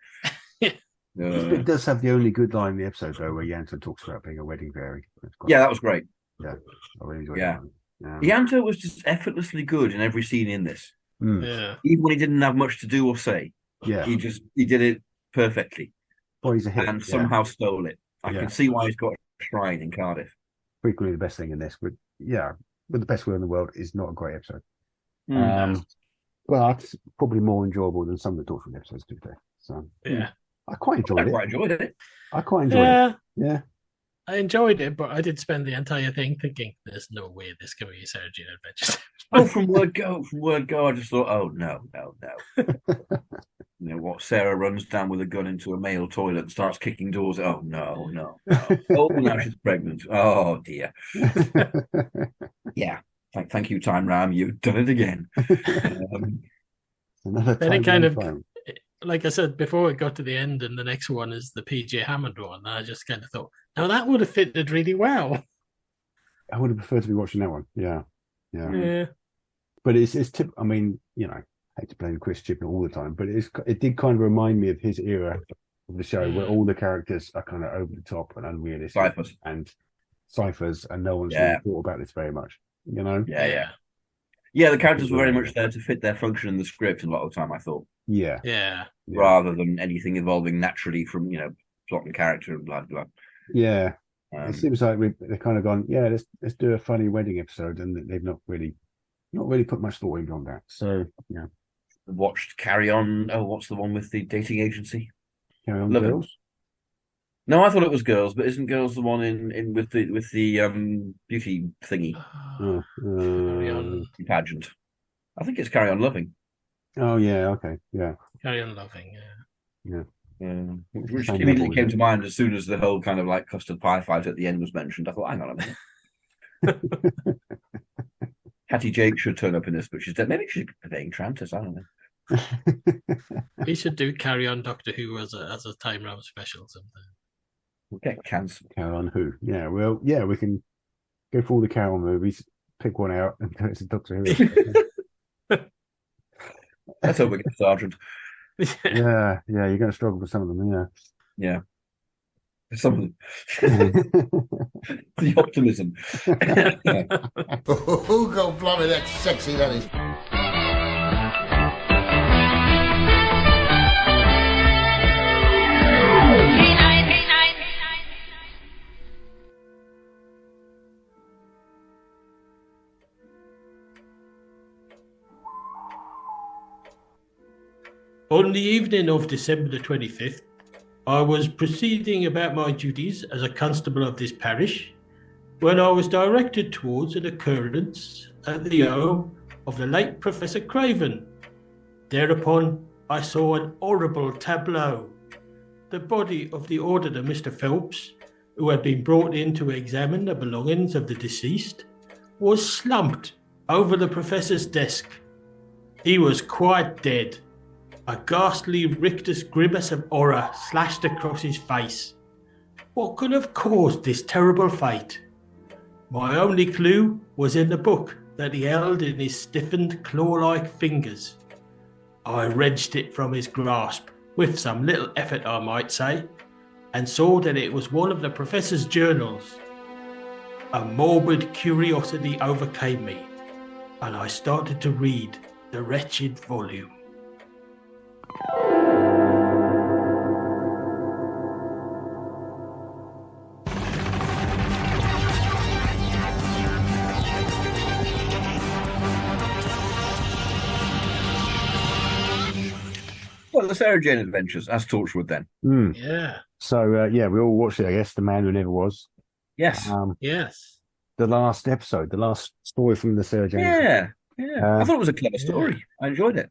It does have the only good line in the episode, though, where Ianto talks about being a wedding fairy. That was great. Yeah, I really enjoyed Yeah. that. Ianto was just effortlessly good in every scene in this. Yeah. Even when he didn't have much to do or say, Yeah. he did it perfectly. Well, he's a hit. And somehow stole it. I can see why he's got a shrine in Cardiff. Frequently the best thing in this, but the best wheel in the world is not a great episode. But it's probably more enjoyable than some of the Torchwood episodes, to be fair. So I quite enjoyed it. I quite enjoyed it. Yeah. I enjoyed it, but I did spend the entire thing thinking, "There's no way this can be a Sarah Jane Adventures." From word go, I just thought, oh no. You know what? Sarah runs down with a gun into a male toilet and starts kicking doors. Oh no. Oh, now she's pregnant. Oh dear. Yeah. Thank you, Time Ram. You've done it again. Then it kind of, like I said before, it got to the end, and the next one is the PJ Hammond one. And I just kind of thought, now that would have fitted really well. I would have preferred to be watching that one. Yeah. But it's I mean, I hate to blame Chris Chibnall all the time, but it did kind of remind me of his era of the show, where all the characters are kind of over the top and unrealistic ciphers, and no one's really thought about this very much. Yeah, the characters were very much there to fit their function in the script a lot of the time, I thought. Yeah. Rather than anything evolving naturally from, plot and character and blah, blah. Yeah. It seems like they've kind of gone, let's do a funny wedding episode, and they've not really put much thought in on that. So, Watched Carry On. Oh, what's the one with the dating agency? Carry On Love Girls? It. No, I thought it was Girls, but isn't Girls the one in with the beauty thingy Carry On pageant? I think it's Carry On Loving. Oh yeah, okay, yeah. Carry On Loving, Which immediately came to mind as soon as the whole kind of like custard pie fight at the end was mentioned. I thought, hang on a minute. Hattie Jake should turn up in this, but she's dead. Maybe she's playing Trantis. I don't know. We should do Carry On Doctor Who as a Time Ram special sometime. We'll get cancelled. Carry On Who? Yeah, well, we can go for all the Carry On movies, pick one out, and go to Doctor Who. Let's hope we get Sergeant. Yeah, you're going to struggle with some of them, yeah. Some of them. The optimism. Oh, go blimey, that's sexy, that is. On the evening of December the 25th, I was proceeding about my duties as a constable of this parish when I was directed towards an occurrence at the home of the late Professor Craven. Thereupon, I saw an horrible tableau. The body of the auditor, Mr. Phelps, who had been brought in to examine the belongings of the deceased, was slumped over the professor's desk. He was quite dead. A ghastly rictus grimace of horror slashed across his face. What could have caused this terrible fate? My only clue was in the book that he held in his stiffened claw-like fingers. I wrenched it from his grasp, with some little effort I might say, and saw that it was one of the professor's journals. A morbid curiosity overcame me, and I started to read the wretched volume. Well, the Sarah Jane Adventures as Torchwood then. Yeah. So, we all watched it, I guess. The Man Who Never Was. Yes. Yes. The last episode, the last story from the Sarah Jane. Yeah. I thought it was a clever story. I enjoyed it.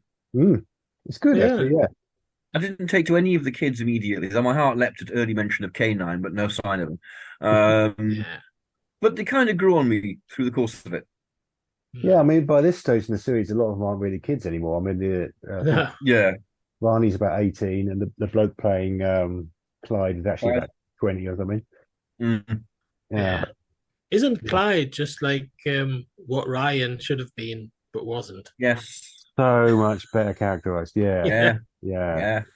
It's good, actually, yeah. I didn't take to any of the kids immediately, though my heart leapt at early mention of K9, but no sign of them. But they kind of grew on me through the course of it. Yeah, I mean, by this stage in the series, a lot of them aren't really kids anymore. I mean, Rani's about 18, and the bloke playing Clyde is actually about 20 or something. Yeah. Isn't Clyde just like what Ryan should have been, but wasn't? Yes. So much better characterized. Yeah.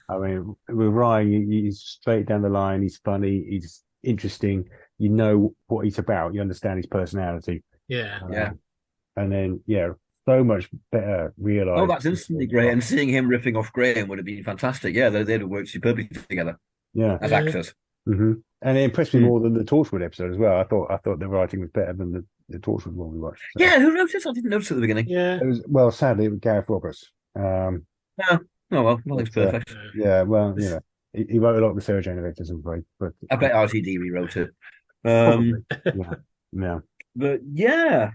I mean, with Ryan, he's straight down the line. He's funny. He's interesting. You know what he's about. You understand his personality. Yeah. And then, so much better realized. Oh, that's instantly great. And seeing him riffing off Graham would have been fantastic. Yeah, they'd have worked superbly together. Yeah. As actors. Mm-hmm. And it impressed me more than the Torchwood episode as well. I thought the writing was better than the Torchwood one we watched. So. Yeah, who wrote it? I didn't notice at the beginning. Yeah. Sadly, it was Gareth Roberts. Nothing's perfect. He wrote a lot of the Sarah Jane Adventures, I'm afraid. But I bet RTD rewrote it. Yeah. But no,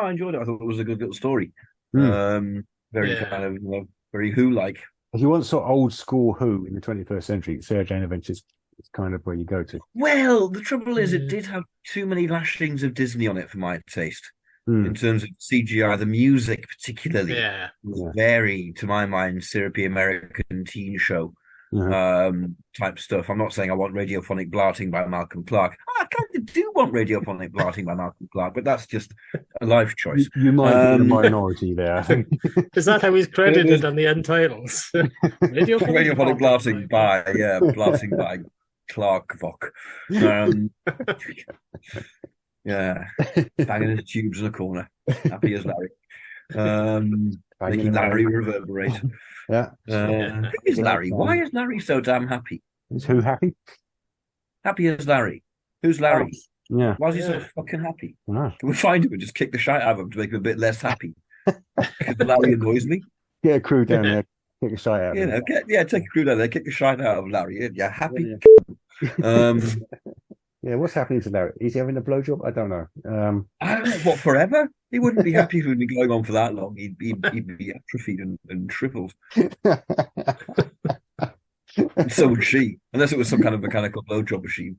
I enjoyed it. I thought it was a good little story. Very kind of, very Who-like. If you want sort of old school Who in the 21st century, Sarah Jane Adventures is kind of where you go to. Well, the trouble is, it did have too many lashings of Disney on it for my taste. In terms of CGI, the music particularly was very, to my mind, syrupy American teen show type stuff. I'm not saying I want radiophonic blarting by Malcolm Clark. I kind of do want radiophonic blarting by Malcolm Clark, but that's just a life choice. You might be the minority there, I think. Is that how he's credited on the end titles? radiophonic blarting by Clark Vok. Banging his tubes in a corner, happy as Larry, making Larry reverberate. Who is Larry? Why is Larry so damn happy? Is who happy? Happy as Larry. Who's Larry? Yeah. Why is he so fucking happy? Can we find him and just kick the shite out of him to make him a bit less happy? Because Larry annoys me. Get a crew down there, kick the shite out of him. Take a crew down there, kick the shite out of Larry. Yeah, happy. What's happening to Larry? Is he having a blowjob? I don't know. I don't know. What, forever? He wouldn't be happy if it had been going on for that long. He'd be atrophied and shriveled. And so would she, unless it was some kind of mechanical blowjob machine.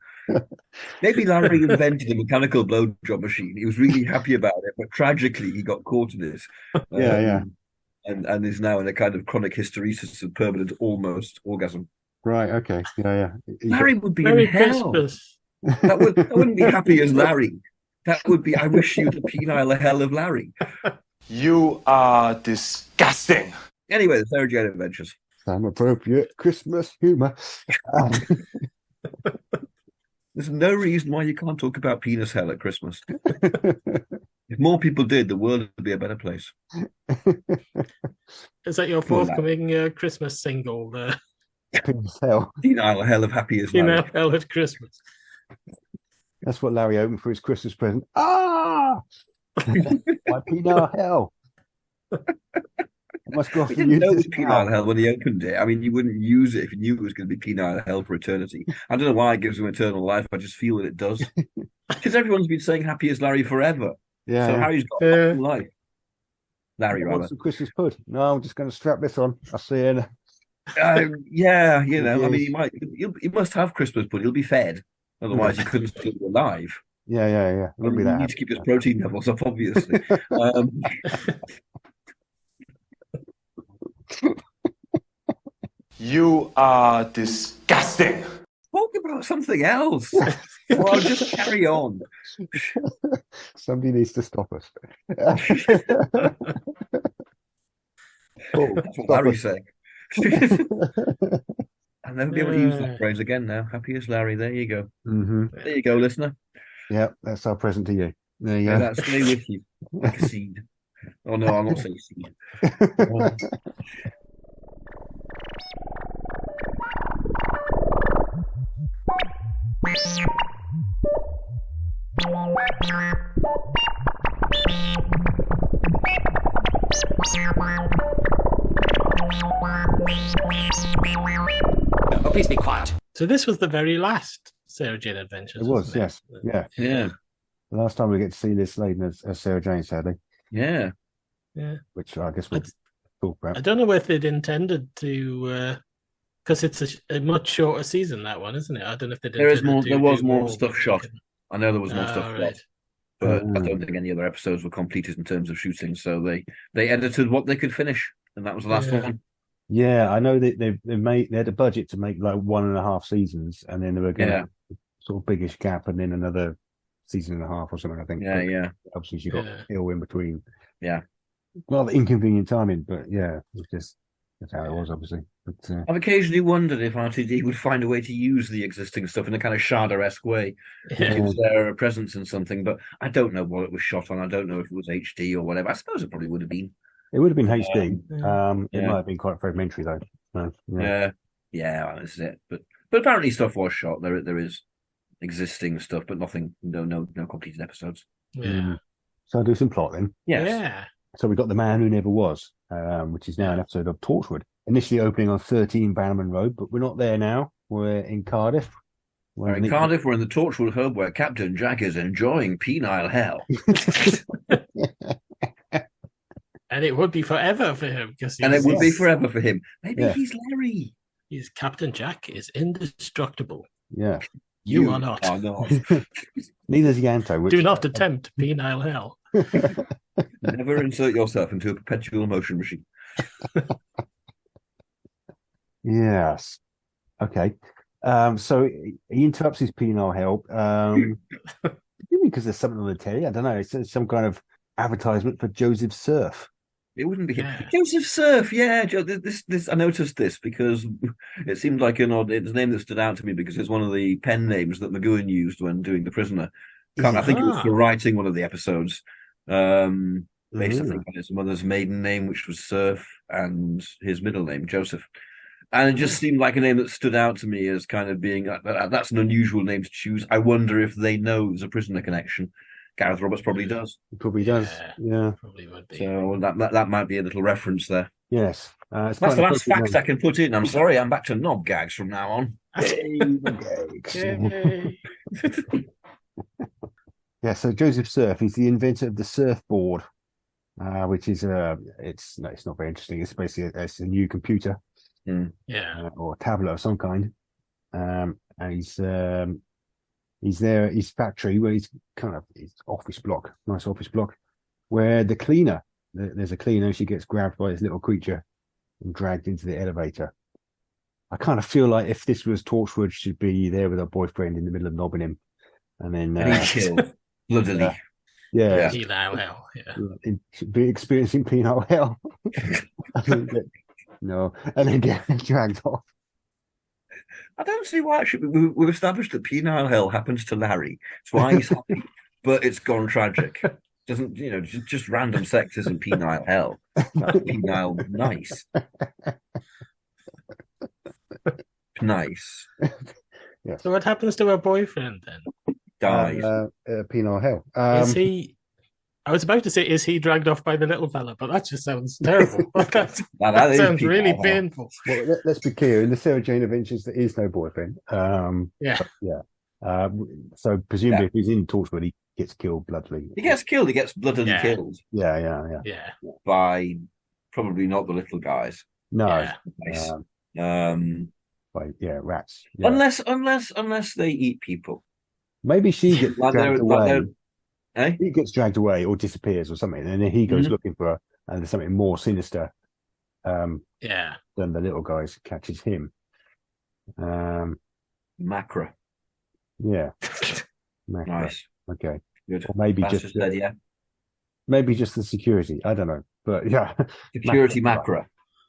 Maybe Larry invented a mechanical blowjob machine. He was really happy about it, but tragically he got caught in this. And is now in a kind of chronic hysteresis of permanent almost orgasm. Right, okay. Yeah. Larry would be Merry in hell. Christmas. That wouldn't be happy as Larry. That would be, I wish you the penile hell of Larry. You are disgusting. Anyway, the Sarah Jane Adventures. Some appropriate Christmas humour. There's no reason why you can't talk about penis hell at Christmas. If more people did, the world would be a better place. Is that your forthcoming Christmas single? Penis hell. Penile hell of happy as Larry. Penile hell at Christmas. That's what Larry opened for his Christmas present. My penile hell. must go off We and didn't know use it was this penile now. hell when he opened it. I mean, you wouldn't use it if you knew it was going to be penile hell for eternity. I don't know why it gives him eternal life. I just feel that it does. Because everyone's been saying happy as Larry forever. Yeah, So yeah. Harry's got a long life. Larry, I want rather. some Christmas pud. No, I'm just going to strap this on. I'll see you in Yeah, you know, I mean, Yes. he must have Christmas pud. He'll be fed. Otherwise, he couldn't still be alive. Yeah. It wouldn't be You that need to keep his protein levels up, obviously. Um, You are disgusting. talk about something else. Well, just carry on. Somebody needs to stop us. Oh, that's what Stop Larry's us. saying. I'll never be able to use that phrase again now. Happy as Larry. There you go. Mm-hmm. There you go, listener. Yeah, that's our present to you. There you May go. that stay with you like a seed. Oh, no, I'm not saying seed. Oh, please be quiet. So this was the very last Sarah Jane Adventures. It was, wasn't yes. Yeah. Yeah. The last time we get to see Liz Sladen as Sarah Jane, sadly, Yeah. Yeah. which I guess we'll talk I about. don't know if they'd intended to, because it's a much shorter season, that one, isn't it? I don't know if they did. There was more stuff shot. I know there was more stuff right. shot, but I don't think any other episodes were completed in terms of shooting. So they edited what they could finish, and that was the last one. Yeah, I know that they had a budget to make like 1.5 seasons, and then they were going to sort of biggish gap, and then another season and a half or something. I think. Yeah, yeah. Obviously, she got ill in between. Yeah. Well, the inconvenient timing, but yeah, it's just that's how it was, obviously. But I've occasionally wondered if RTD would find a way to use the existing stuff in a kind of Shada-esque way to give Sarah a presence in something, but I don't know what it was shot on. I don't know if it was HD or whatever. I suppose it probably would have been. it would have been HD. It yeah. might have been quite fragmentary though. So, Yeah, this is it. But apparently stuff was shot. There is existing stuff, but nothing. No completed episodes. Yeah. So I'll do some plot then. Yes. Yeah. So we've got The Man Who Never Was, which is now an episode of Torchwood. Initially opening on 13 Bannerman Road, but we're not there now. We're in Cardiff. We're in Cardiff. We're in the Torchwood hub where Captain Jack is enjoying penile hell. And it would be forever for him. And it would be forever for him. Maybe he's Larry. He's Captain Jack is indestructible. Yeah. You are not. Neither's Ianto. Do not attempt penile hell. Never insert yourself into a perpetual motion machine. Yes. Okay. So he interrupts his penile help. Maybe because there's something on the telly. I don't know. It's some kind of advertisement for Joseph Surf. It wouldn't be him. Joseph Surf, yeah. This I noticed this because it seemed like it's a name that stood out to me because it's one of the pen names that McGowan used when doing The Prisoner. I think it was for writing one of the episodes. Based, I think, on his mother's maiden name, which was Surf, and his middle name, Joseph. And it just seemed like a name that stood out to me as kind of being that's an unusual name to choose. I wonder if they know there's a Prisoner connection. Gareth Roberts probably does. He probably does. Yeah. Probably would be. So that might be a little reference there. Yes. That's the last fact I can put in. I'm sorry, I'm back to knob gags from now on. Yeah, so Joseph Surf, he's the inventor of the surfboard, which is it's not very interesting. It's basically it's a new computer, or a tablet of some kind, and he's there at his factory where he's kind of his nice office block, where the cleaner, there's a cleaner, she gets grabbed by this little creature and dragged into the elevator. I kind of feel like if this was Torchwood, she'd be there with her boyfriend in the middle of knobbing him, and then killed bloodily. Yeah. Penile hell. Yeah. Be experiencing penile hell. And then get dragged off. I don't see why. Actually, we've established that penile hell happens to Larry. It's why he's happy, but it's gone tragic. Doesn't just random sex isn't penile hell. That's penile nice. Nice. Yes. So what happens to her boyfriend then? Dies. Penile hell. Is he? I was about to say, is he dragged off by the little fella? But that just sounds terrible. that Now, that is sounds really penile. painful. Well, let's be clear. In the Sarah Jane Adventures, there is no boyfriend. Yeah. Yeah. So presumably, if he's in Torchwood, he gets killed bloodily. He gets killed. He gets bloodily Yeah. killed Yeah. by probably not the little guys. No. Yeah. Nice. Rats. Yeah. Unless they eat people. Maybe she gets dragged away. Eh? He gets dragged away or disappears or something, and then he goes looking for her, and there's something more sinister than the little guys catches him. Macra. Yeah. Nice. Okay. Good. Or maybe That's just dead, yeah. maybe just the security. I don't know, but yeah. Security macra.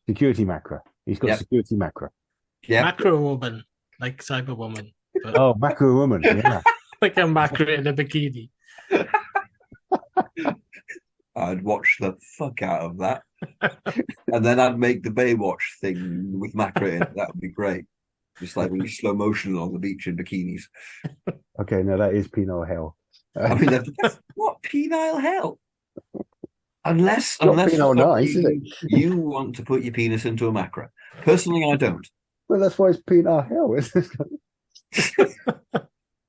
Security macra. He's got security macra. Yeah. Macro woman, like Cyberwoman. But Oh, macra woman. Yeah. like a macro in a bikini. I'd watch the fuck out of that. And then I'd make the Baywatch thing with macra in it. That would be great. Just like really slow motion on the beach in bikinis. Okay, no, that is penile hell. I mean, that's what penile hell? Unless penile nice, is it? you want to put your penis into a macra. Personally, I don't. Well, that's why it's penile hell.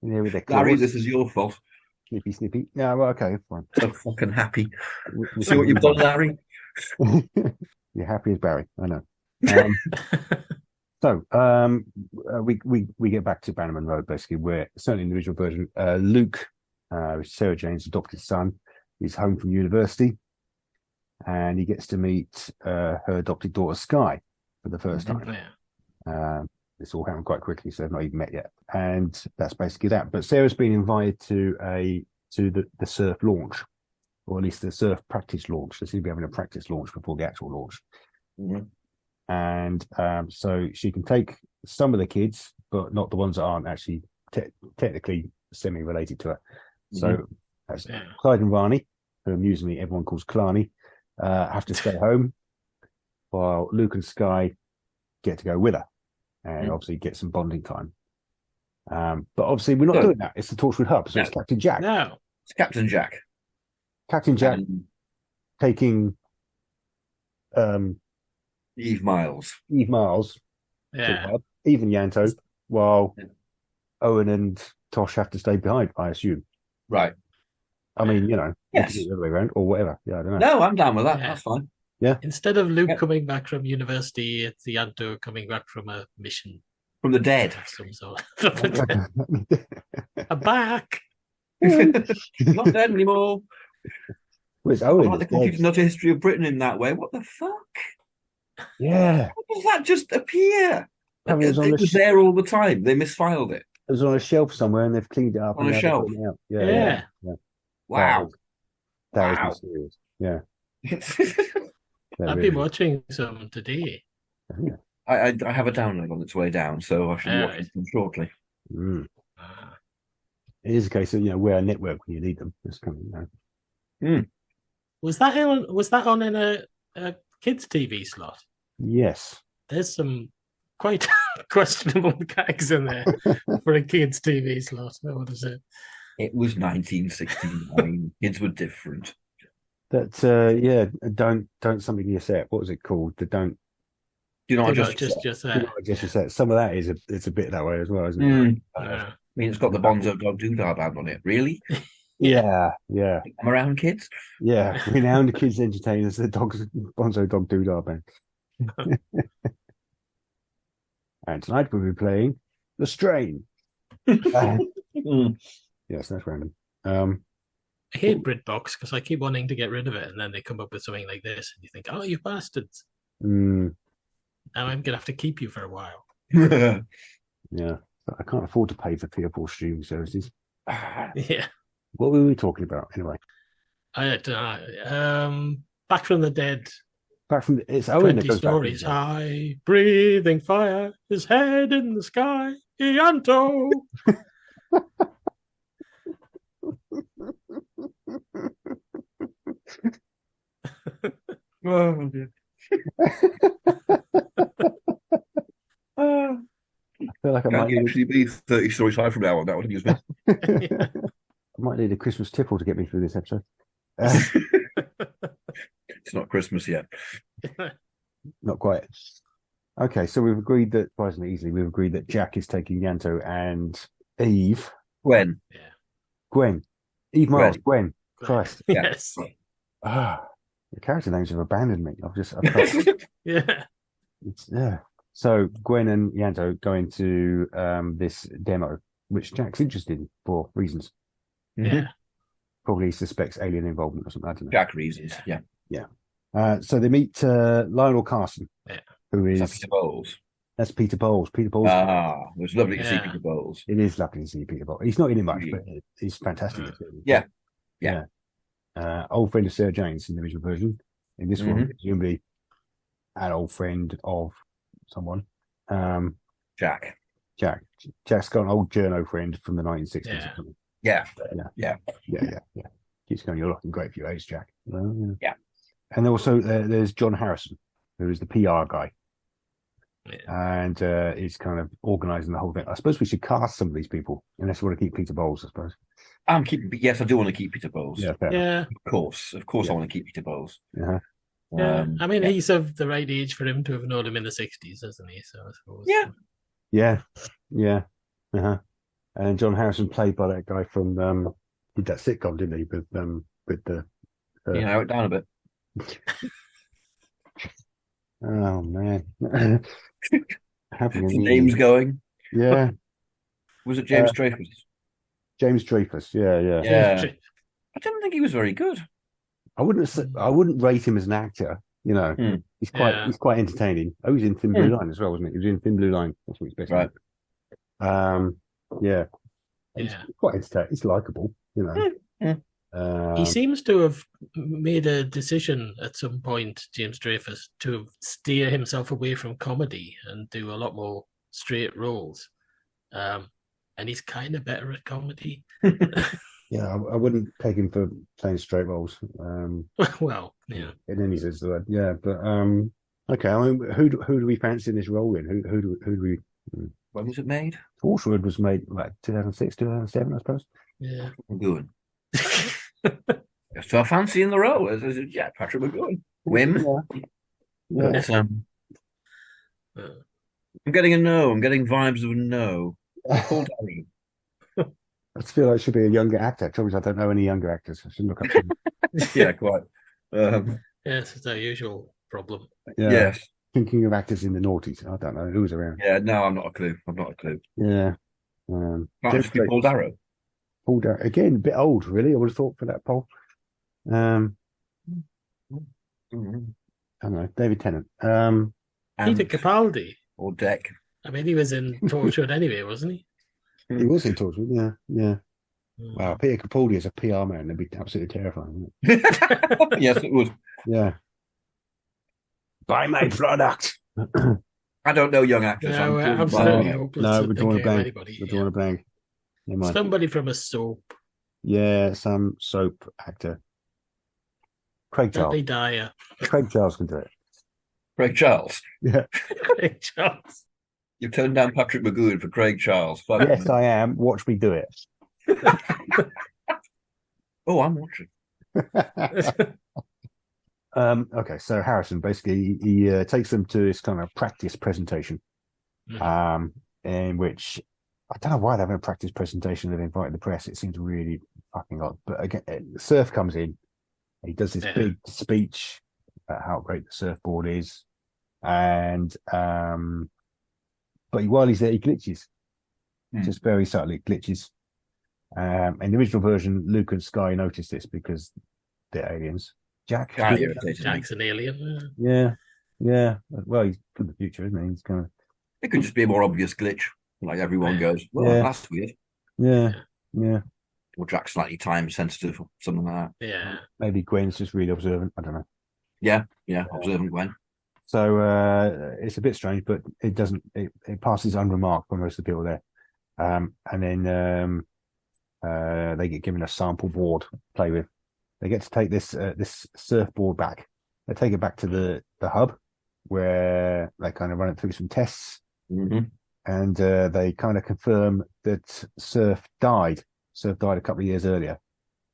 Yeah, with their Larry, claws. this is your fault. Snippy. Yeah, well, okay, fine. So fucking happy. See what you've done, Larry? You're happy as Barry, I know. We get back to Bannerman Road, basically, where certainly in the original version, Luke, Sarah Jane's adopted son, is home from university, and he gets to meet her adopted daughter Sky for the first time. This all happened quite quickly, so they've not even met yet, and that's basically that. But Sarah's been invited to the surf launch, or at least the surf practice launch. They seem to be having a practice launch before the actual launch. Mm-hmm. And so she can take some of the kids, but not the ones that aren't actually technically semi-related to her. So that's Clyde and Rani, who amusingly everyone calls Clarny, have to stay home, while Luke and Sky get to go with her, and obviously get some bonding time. But obviously we're not doing that. It's the Torchwood Hub, so it's Captain Jack. No, it's Captain Jack. Captain Jack taking Eve Miles. Yeah. Even Ianto, while Owen and Tosh have to stay behind, I assume. Right. I mean, you know, yes, the other way around or whatever. Yeah, I don't know. No, I'm down with that. That's fine. Yeah. Instead of Luke coming back from university, it's Ianto coming back from a mission. From the dead. Of some sort. I'm back. Not dead anymore. Well, it's Owen. Like the complete not a history of Britain in that way. What the fuck? Yeah. How does that just appear? I mean, it was there all the time. They misfiled it. It was on a shelf somewhere, and they've cleaned it up. On a shelf. Yeah. Wow. That was mysterious. Yeah. I've been watching some today. Yeah. I have a download on its way down, so I should watch them shortly. Mm. It is a case of, you know, we're a network when you need them. It's coming, you know. Was that on in a kids' TV slot? Yes. There's some quite questionable gags in there for a kids' TV slot. I would have said. It was 1969. Kids were different. That don't something you said. What was it called? The don't. Do not just set. Some of that it's a bit that way as well, isn't it? I mean, it's got the Bonzo Dog Doodah band on it. Really? Yeah. I'm around kids. Yeah, renowned kids entertainers, the Bonzo Dog Doodah band. And tonight we'll be playing The Strain. Yes, that's random. I hate BritBox because I keep wanting to get rid of it, and then they come up with something like this, and you think, "Oh, you bastards!" Now I'm gonna have to keep you for a while. Yeah, I can't afford to pay for Tier 4 streaming services. Yeah. What were we talking about anyway? I don't know. Back from the Dead. Back from it's Owen 20 stories high, breathing fire, his head in the sky, Ianto. Oh, dear. I feel like I might actually be 30 stories high from now on. That would amuse me. I might need a Christmas tipple to get me through this episode. It's not Christmas yet. Not quite. Okay, so we've agreed that, surprisingly easily, we've agreed that Jack is taking Ianto and Eve. When? Gwen. Eve Miles. Gwen. Christ. Yeah. Yes. The character names have abandoned me. I've Yeah. yeah. So Gwen and Ianto go into this demo, which Jack's interested in for reasons. Yeah. Probably suspects alien involvement or something. I don't know. Jack reasons. Yeah. So they meet Lionel Carson, who Is is that Peter Bowles? that's Peter Bowles. Peter Bowles. It was lovely to see Yeah. Peter Bowles. It is lovely to see Peter Bowles. He's not in it much, Really? but he's fantastic. Yeah. Old friend of Sarah Jane's in the original version. In this one, presumably an old friend of someone. Jack. Jack's got an old journo friend from the 1960s. Yeah. Or something. Yeah. Yeah. Keeps going, you're looking great for your age, Jack. Well, Yeah. And also there's John Harrison, who is the PR guy. Yeah. And he's kind of organising the whole thing. I suppose we should cast some of these people, unless you want to keep Peter Bowles, I suppose. Yes, I do want to keep Peter Bowles. Yeah, fair. Yeah. Of course, I want to keep Peter Bowles. Uh-huh. Yeah. I mean, he's of the right age for him to have known him in the 60s, isn't he? So I suppose. Yeah. Uh-huh. And John Harrison played by that guy from did that sitcom, didn't he? With the You narrow it down a bit. oh man. Having The name's going. Yeah. Was it James Dreyfus? James Dreyfus, yeah. Yeah. I didn't think he was very good. I wouldn't rate him as an actor, you know. He's quite entertaining. Oh, he's in Thin Blue Line as well, wasn't he? He was in Thin Blue Line. That's what he's best Right. at. He's quite entertaining. He's likable, you know. He seems to have made a decision at some point, James Dreyfus, to steer himself away from comedy and do a lot more straight roles. And he's kind of better at comedy. Yeah, I wouldn't take him for playing straight roles. Well, yeah. In any sense of the word, yeah. But okay. I mean, who do we fancy in this role in? Who do we? When was it made? Torchwood was made like 2006, 2007, I suppose. Yeah. McGowan. So I fancy in the role. Yeah, Patrick McGowan. Whim. Yeah. But, I'm getting a no. I'm getting vibes of a no. Paul Dany. I feel like it should be a younger actor. Trouble is, I don't know any younger actors. I should look up. Some... Yeah, quite. Yes, it's our usual problem. Yes. Thinking of actors in the noughties. I don't know who's around. Yeah, no, I'm not a clue. Yeah. Might just be Paul Darrow. Paul Darrow. Again, a bit old, really. I would have thought for that poll. I don't know. David Tennant. Peter Capaldi. Or Deck. I mean, he was in Torchwood anyway, wasn't he? He was in Torchwood, yeah. Wow, Peter Capaldi as a PR man, that'd be absolutely terrifying, wouldn't it? Yes, it would. Yeah. Buy my product. I don't know young actors. No, I'm absolutely hopeless. No, to we're drawing a think of blank. anybody. We're drawing a blank. Never mind. Somebody from a soap. Yeah, some soap actor. Craig Charles. Dudley Dyer. Craig Charles can do it. Craig Charles. Yeah. Craig Charles. You've turned down Patrick McGowan for Craig Charles. Yes, I am. Watch me do it. Oh, I'm watching. Okay, so Harrison basically he takes them to this kind of practice presentation, in which I don't know why they're having a practice presentation. They've invited the press. It seems really fucking odd. But again, Surf comes in. He does this big speech about how great the surfboard is, and but while he's there, he glitches, just very subtly glitches. In the original version, Luke and Sky notice this because they're aliens. Jack's an alien. Yeah. Well, he's from the future, isn't he? He's kind of. It could just be a more obvious glitch, like everyone goes. Well, that's weird. Yeah. Or Jack's slightly time sensitive, or something like that. Yeah. Maybe Gwen's just really observant. I don't know. Yeah, observant Gwen. So it's a bit strange, but it doesn't. It passes unremarked by most of the people there. And then they get given a sample board to play with. They get to take this surfboard back. They take it back to the hub where they kind of run it through some tests, and they kind of confirm that Surf died. Surf died a couple of years earlier,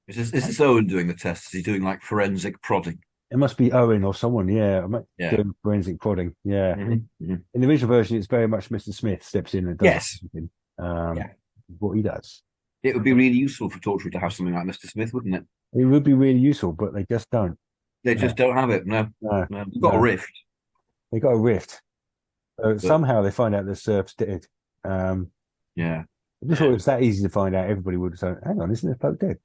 Is this Owen doing the tests? Is he doing like forensic prodding? It must be Owen or someone, yeah. Yeah. Doing forensic prodding, yeah. Mm-hmm. In the original version, it's very much Mr. Smith steps in and does Yes. what he does. It would be really useful for Torchwood to have something like Mr. Smith, wouldn't it? It would be really useful, but they just don't. They just don't have it. No. They've got a rift. They got a rift. Somehow they find out the Surf's dead. Yeah. I just thought it was that easy to find out. Everybody would have said, hang on, isn't this bloke dead?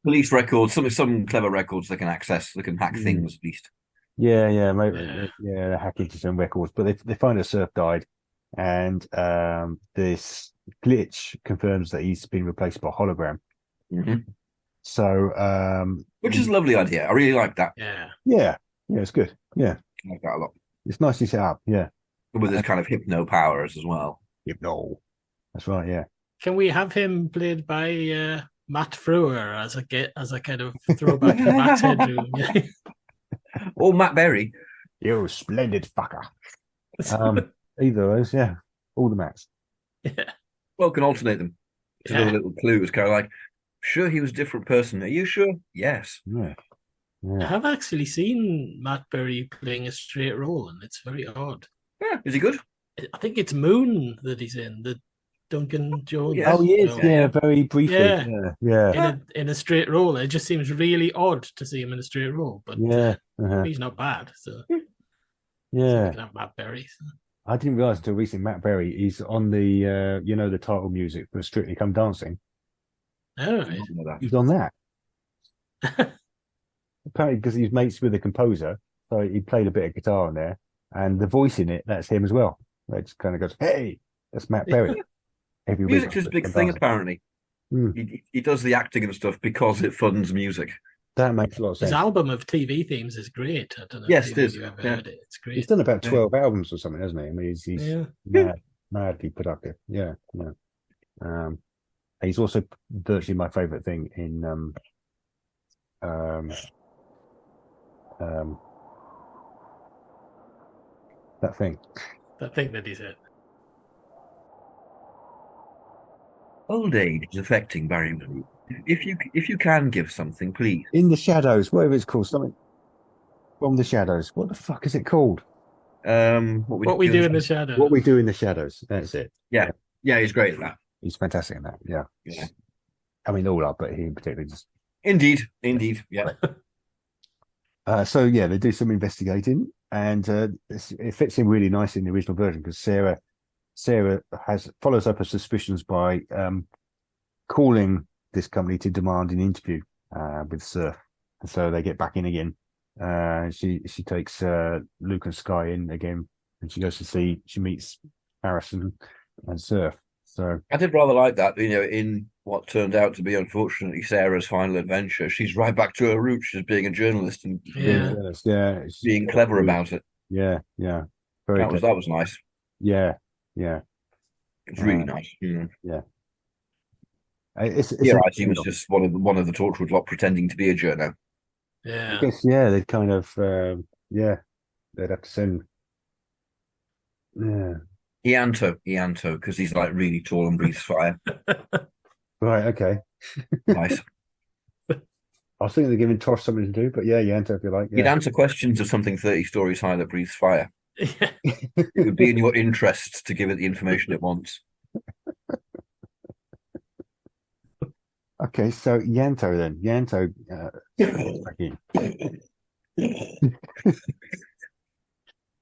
Police records, some clever records they can access. They can hack things at least. Yeah, maybe. Yeah, they hack into some records, but they find a Surf died, and this glitch confirms that he's been replaced by a hologram. Mm-hmm. So, which is a lovely idea. I really like that. Yeah, it's good. Yeah, I like that a lot. It's nicely set up. Yeah, with his kind of hypno powers as well. Hypno. That's right. Yeah. Can we have him played by Matt Frewer as a kind of throwback to Matt's headroom? Or Matt Berry. You splendid fucker. Either of those, yeah. All the Matts. Yeah. Well, can alternate them. It's another little clue. It's kind of like, sure, he was a different person. Are you sure? Yes. Yeah. I have actually seen Matt Berry playing a straight role, and it's very odd. Yeah, is he good? I think it's Moon that he's in, the Duncan Jones. Oh, yes, yeah, very briefly. Yeah. In a straight role. It just seems really odd to see him in a straight role, but he's not bad. So yeah, we can have Matt Berry. So. I didn't realize until recently Matt Berry is on the the title music for Strictly Come Dancing. Oh, right. He's on that. Apparently, because he's mates with the composer, so he played a bit of guitar in there, and the voice in it—that's him as well. It just kind of goes, "Hey, that's Matt Berry." Music's his big thing, apparently. He does the acting and stuff because it funds music. That makes a lot of sense. His album of TV themes is great. I don't know. Yes, it is. You've ever heard it. It's great. He's done about 12 albums or something, hasn't he? I mean, he's madly productive. Yeah. He's also virtually my favourite thing in that thing. That thing that he's in. Old age is affecting Barry Blue. If you can give something, please. In the Shadows, whatever it's called, something from the Shadows. What the fuck is it called? What we do in the shadows. What we do in the shadows. That's it. Yeah, he's great at that. He's fantastic in that. Yeah. I mean, all up, but he particularly just. Indeed. Yeah. So yeah, they do some investigating, and it fits in really nicely in the original version because Sarah follows up her suspicions by calling this company to demand an interview with Surf, and so they get back in again. She takes Luke and Sky in again, and she meets Harrison and Surf. So I did rather like that. In what turned out to be unfortunately Sarah's final adventure, she's right back to her roots as being a journalist and being clever about it. Yeah. That was nice. Yeah. It's really nice. Yeah. He was just one of the Torchwood lot pretending to be a journo. Yeah. I guess, they'd kind of, they'd have to send. Yeah. Ianto, because he's like really tall and breathes fire. Right, okay. Nice. I was thinking they're giving Tosh something to do, but Ianto, if you like. Yeah. He'd answer questions of something 30 stories high that breathes fire. It would be in your interest to give it the information it wants. Okay, so Ianto then. Ianto.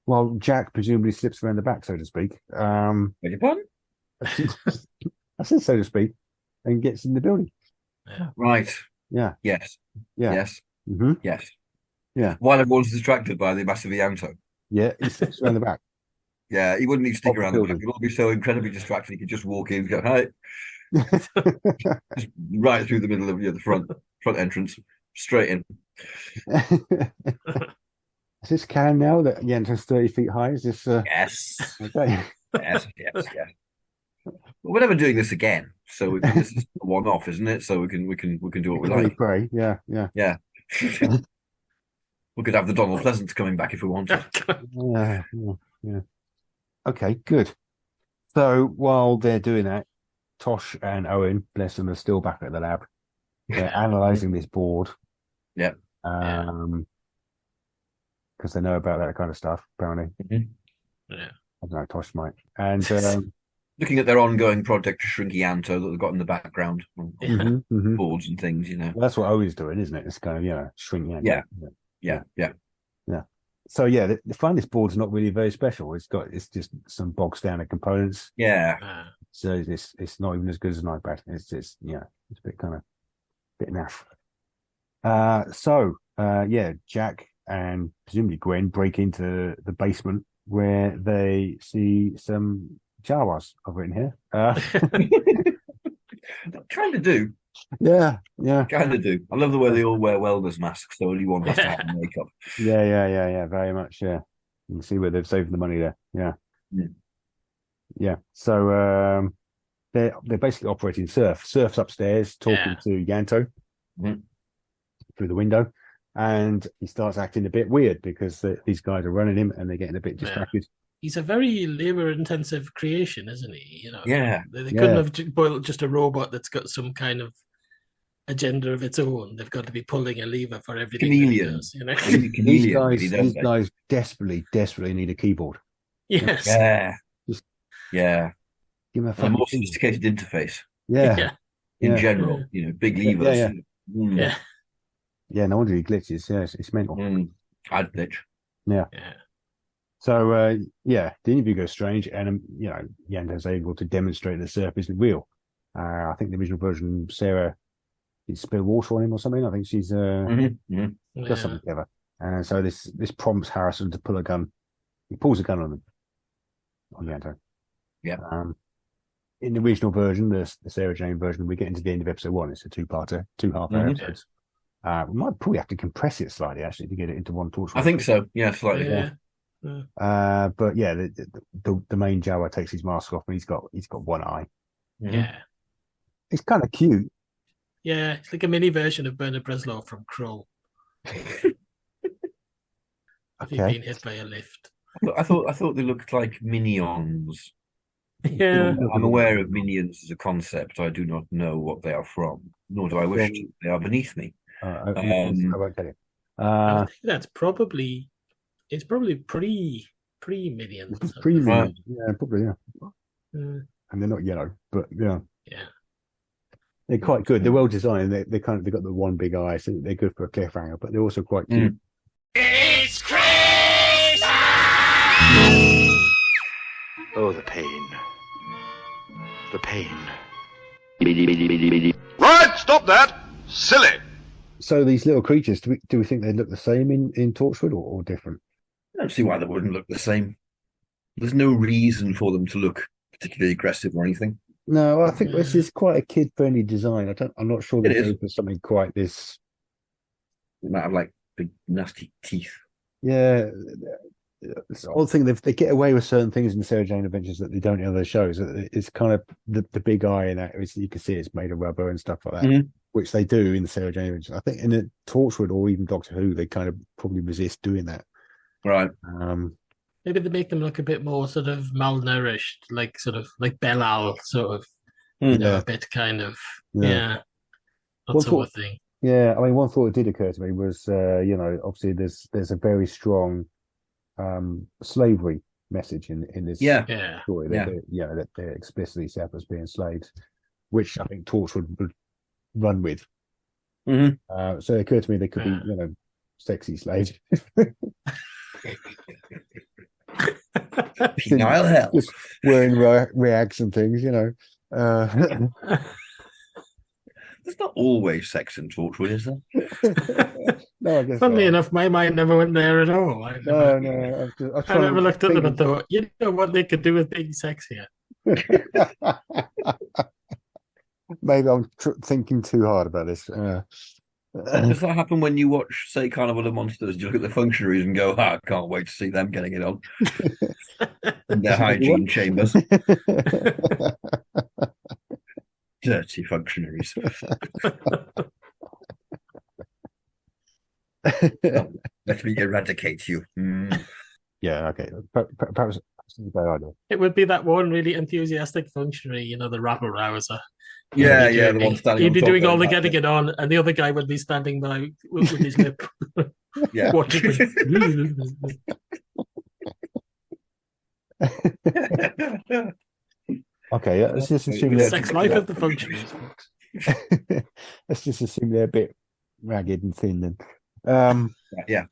Well, Jack presumably slips around the back, so to speak. Beg your pardon? I said so to speak, and gets in the building. Right. Yeah. Yes. Yeah. Yes. Mm-hmm. Yes. Yeah. While everyone's distracted by the massive Ianto. Yeah, he slips around the back. Yeah, he wouldn't need to stick around the back. He'd all be so incredibly distracted he could just walk in and go, hi. Just right through the middle of the front entrance, straight in. Is this canon now that Ianto's 30 feet high? Is this Yes. Okay. Yes. We're never doing this again, so this is a one-off, isn't it? So we can do what we like. Pray. Yeah. We could have the Donald Pleasants coming back if we wanted. Yeah. Okay, good. So while they're doing that, Tosh and Owen, bless them, are still back at the lab. They're analysing this board. Yeah. Because they know about that kind of stuff, apparently. Yeah. I don't know, Tosh might. And Looking at their ongoing project to shrink Ianto that they've got in the background on boards and things, Well, that's what Owen's doing, isn't it? It's kind of, shrinking. Yeah. So yeah, they find this board's not really very special. It's just some bog standard components. Yeah. So it's not even as good as an iPad. It's just it's a bit naff. Jack and presumably Gwen break into the basement where they see some Jawas, I've written here. Kind of do. Yeah. Kind of do. I love the way they all wear welder's masks, so only one has to have makeup. Yeah, very much, yeah. You can see where they've saved the money there. Yeah. So they're basically operating Surf. Surf's upstairs talking to Ianto through the window, and he starts acting a bit weird because these guys are running him and they're getting a bit distracted. He's a very labor-intensive creation, isn't he? Yeah. They couldn't have boiled just a robot that's got some kind of agenda of its own. They've got to be pulling a lever for everything. Chameleon. These guys desperately need a keyboard. Yes. Yeah. Give him a more sophisticated interface. Yeah. In general, big levers. Yeah, no wonder he glitches. Yeah, it's mental. I'd glitch. Yeah. So, the interview goes strange, and, Ianto's able to demonstrate the Surf isn't real. I think the original version, Sarah, spilled water on him or something. I think she's does something clever. And so this prompts Harrison to pull a gun. He pulls a gun on Ianto. Yeah. In the original version, the Sarah Jane version, we get into the end of episode 1. It's a two-parter, 2.5-hour episodes. We might probably have to compress it slightly, actually, to get it into one Torchwood. I think so. Yeah, slightly. Yeah. But yeah, the main Jawa takes his mask off and he's got one eye. Yeah. It's kind of cute. Yeah, it's like a mini version of Bernard Breslau from Krull. If he'd been hit by a lift. I thought they looked like minions. Yeah. I'm aware of minions as a concept. I do not know what they are from, nor do I wish to. They are beneath me. I won't tell you. I think that's probably pre-Minions. Pre-Minions, yeah, probably, yeah. And they're not yellow, but yeah. They're quite good. They're well designed. They've got the one big eye, so they're good for a cliffhanger, but they're also quite cute. It's Christmas! Oh, the pain. The pain. Right, stop that! Silly! So these little creatures, do we think they look the same in Torchwood or different? I don't see why they wouldn't look the same. There's no reason for them to look particularly aggressive or anything. No, I think this is quite a kid-friendly design. I'm not sure they go for something quite this. They might have like big nasty teeth. Yeah, it's the odd thing. They get away with certain things in the Sarah Jane Adventures that they don't in other shows. It's kind of the big eye in that. You can see it's made of rubber and stuff like that, which they do in the Sarah Jane Adventures. I think in the Torchwood or even Doctor Who, they kind of probably resist doing that. Right. Maybe they make them look a bit more sort of malnourished, like Belial, sort of, a bit kind of, that sort of thing. Yeah, I mean, one thought that did occur to me was, obviously there's a very strong slavery message in this story. That they're explicitly set up as being slaves, which I think Torchwood would run with. So it occurred to me they could be, sexy slaves. Penile hell. Just wearing rags and things, There's not always sex in Torchwood, is there? No, I guess Funnily not. enough, my mind never went there at all. I never looked at them and thought, you know what they could do with being sexier. Maybe I'm thinking too hard about this. Does that happen when you watch, say, Carnival of Monsters? Do you look at the functionaries and go, I can't wait to see them getting it on in their hygiene chambers? Dirty functionaries. Let me eradicate you. Yeah, okay. Perhaps that's a bad idea. It would be that one really enthusiastic functionary, the rabble rouser. Yeah, He'd yeah, be the one standing He'd on be top doing there, all the that's getting it. it on, and the other guy would be standing by with his lip Yeah. watching. Okay, let's just assume The Yeah, sex life of the functionaries, folks. let's just assume they're a bit ragged and thin. Then, um, yeah.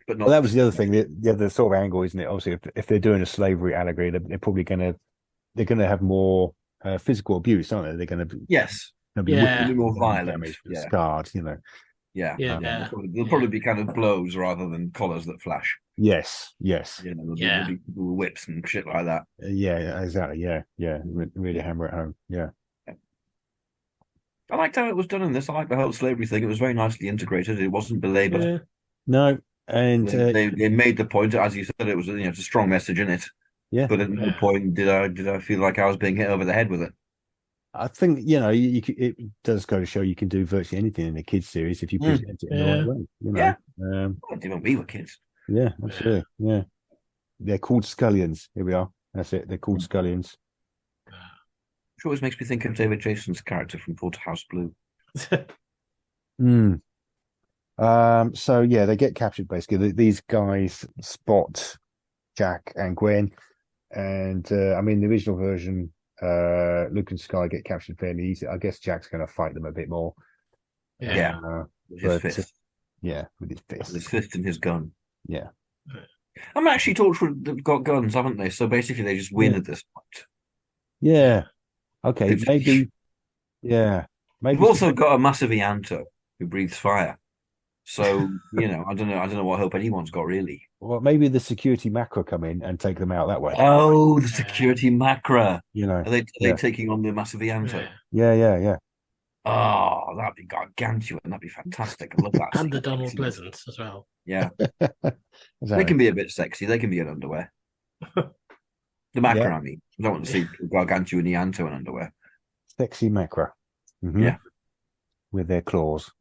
But not. well, that was the other thing. The other sort of angle, isn't it? Obviously, if they're doing a slavery allegory, they're probably they're gonna have more physical abuse, aren't they? They're gonna Yes. be Yeah. Be more violent. damaged, Yeah. scarred. Yeah. Yeah. There'll probably be kind of blows rather than collars that flash. Yes. There'll be whips and shit like that. Yeah, exactly. Yeah. Really hammer it home. Yeah. I liked how it was done in this. I liked the whole slavery thing. It was very nicely integrated. It wasn't belabored. Yeah. No, and they made the point, as you said, it was it's a strong message in it. Yeah. But at no point did I feel like I was being hit over the head with it. I think it does go to show you can do virtually anything in a kids series if you present it in the right way. Yeah. Well, even we were kids. Yeah, absolutely. Yeah, they're called scullions. Here we are. That's it. They're called scullions. Which always makes me think of David Jason's character from Porterhouse Blue. So yeah, they get captured basically. These guys spot Jack and Gwen, and the original version, Luke and Sky get captured fairly easy. I guess Jack's going to fight them a bit more. Yeah, with his fist. With his fist. His fist and his gun. Yeah. I'm actually Torchwood have got guns, haven't they? So basically, they just win at this point. Yeah. Okay. Maybe. Yeah. Maybe. We've also got a massive Ianto who breathes fire. So I don't know what hope anyone's got really. Well, maybe the security macro come in and take them out that way. Oh, the security macra. Are they taking on the massive Ianto? Yeah. Oh, that'd be gargantuan. That'd be fantastic. I love that. And the Donald Pleasance as well. Yeah. They can be a bit sexy. They can be in underwear. The macra, I mean. I don't want to see gargantuan Ianto in underwear. Sexy macra. Mm-hmm. Yeah. With their claws.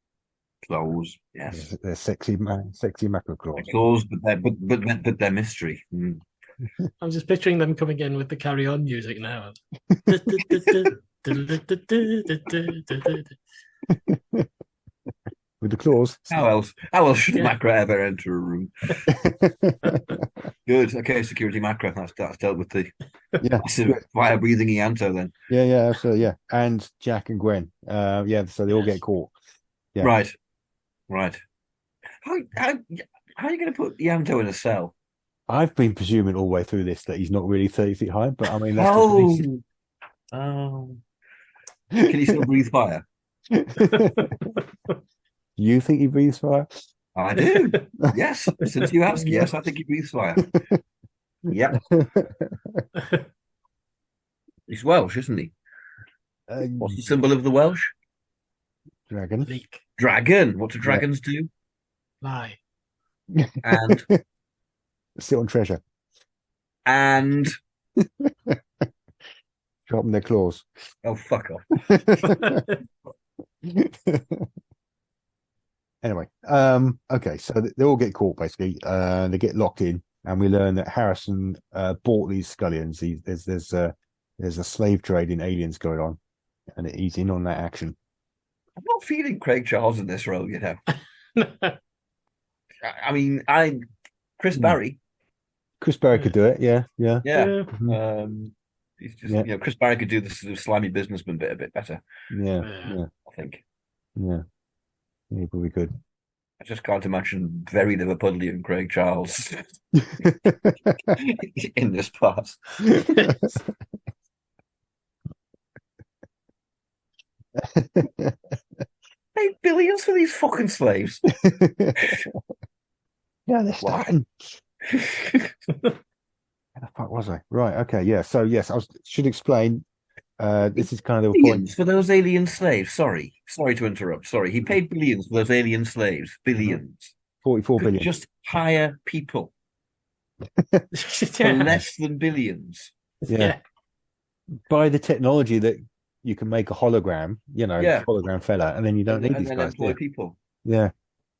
Claws, yes. They're sexy macro claws. Claws, but they're mystery. Mm. I'm just picturing them coming in with the Carry On music now. With the claws. How else should a macra ever enter a room? Good. Okay, security macra. That's dealt with the fire breathing Ianto then. Yeah, absolutely. Yeah, and Jack and Gwen. So they all get caught. Yeah. Right. How are you going to put Ianto in a cell? I've been presuming all the way through this that he's not really 30 feet high, but I mean that's Can he still breathe fire? You think he breathes fire? I do. Yes. Since you ask, yes, I think he breathes fire. Yep. He's Welsh, isn't he? What's the symbol of the Welsh? Dragon. Leak. Dragon. What do dragons do? Lie. And sit on treasure. And sharpen their claws. Oh, fuck off. Anyway, okay, so they all get caught basically. They get locked in, and we learn that Harrison bought these scullions. There's a slave trade in aliens going on, and he's in on that action. I'm not feeling Craig Charles in this role, I mean, Chris Barry. Chris Barry could do it, yeah. Mm-hmm. He's just, Chris Barry could do the sort of slimy businessman bit a bit better. Yeah. I think. Yeah, he probably could. I just can't imagine very Liverpudlian Craig Charles in this part. Pay billions for these fucking slaves. Yeah, they're starting. Where the fuck was I? Right, okay, yeah. So yes, should explain. This is kind of the billions point for those alien slaves. Sorry to interrupt. Sorry, he paid billions for those alien slaves. Billions. 44 billion. Just hire people for less than billions. Yeah. By the technology that you can make a hologram, hologram fella, and then you don't need these guys. Employ people. Yeah.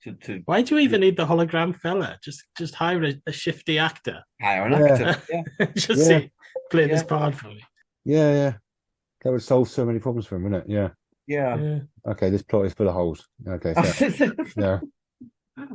to Why do you even need the hologram fella? Just hire a shifty actor. hire an Yeah. actor. Yeah. Just Yeah. say, play this Yeah. part for me. Yeah. That would solve so many problems for him, wouldn't it? Yeah. Yeah. Yeah. Okay, this plot is full of holes. Okay, so yeah.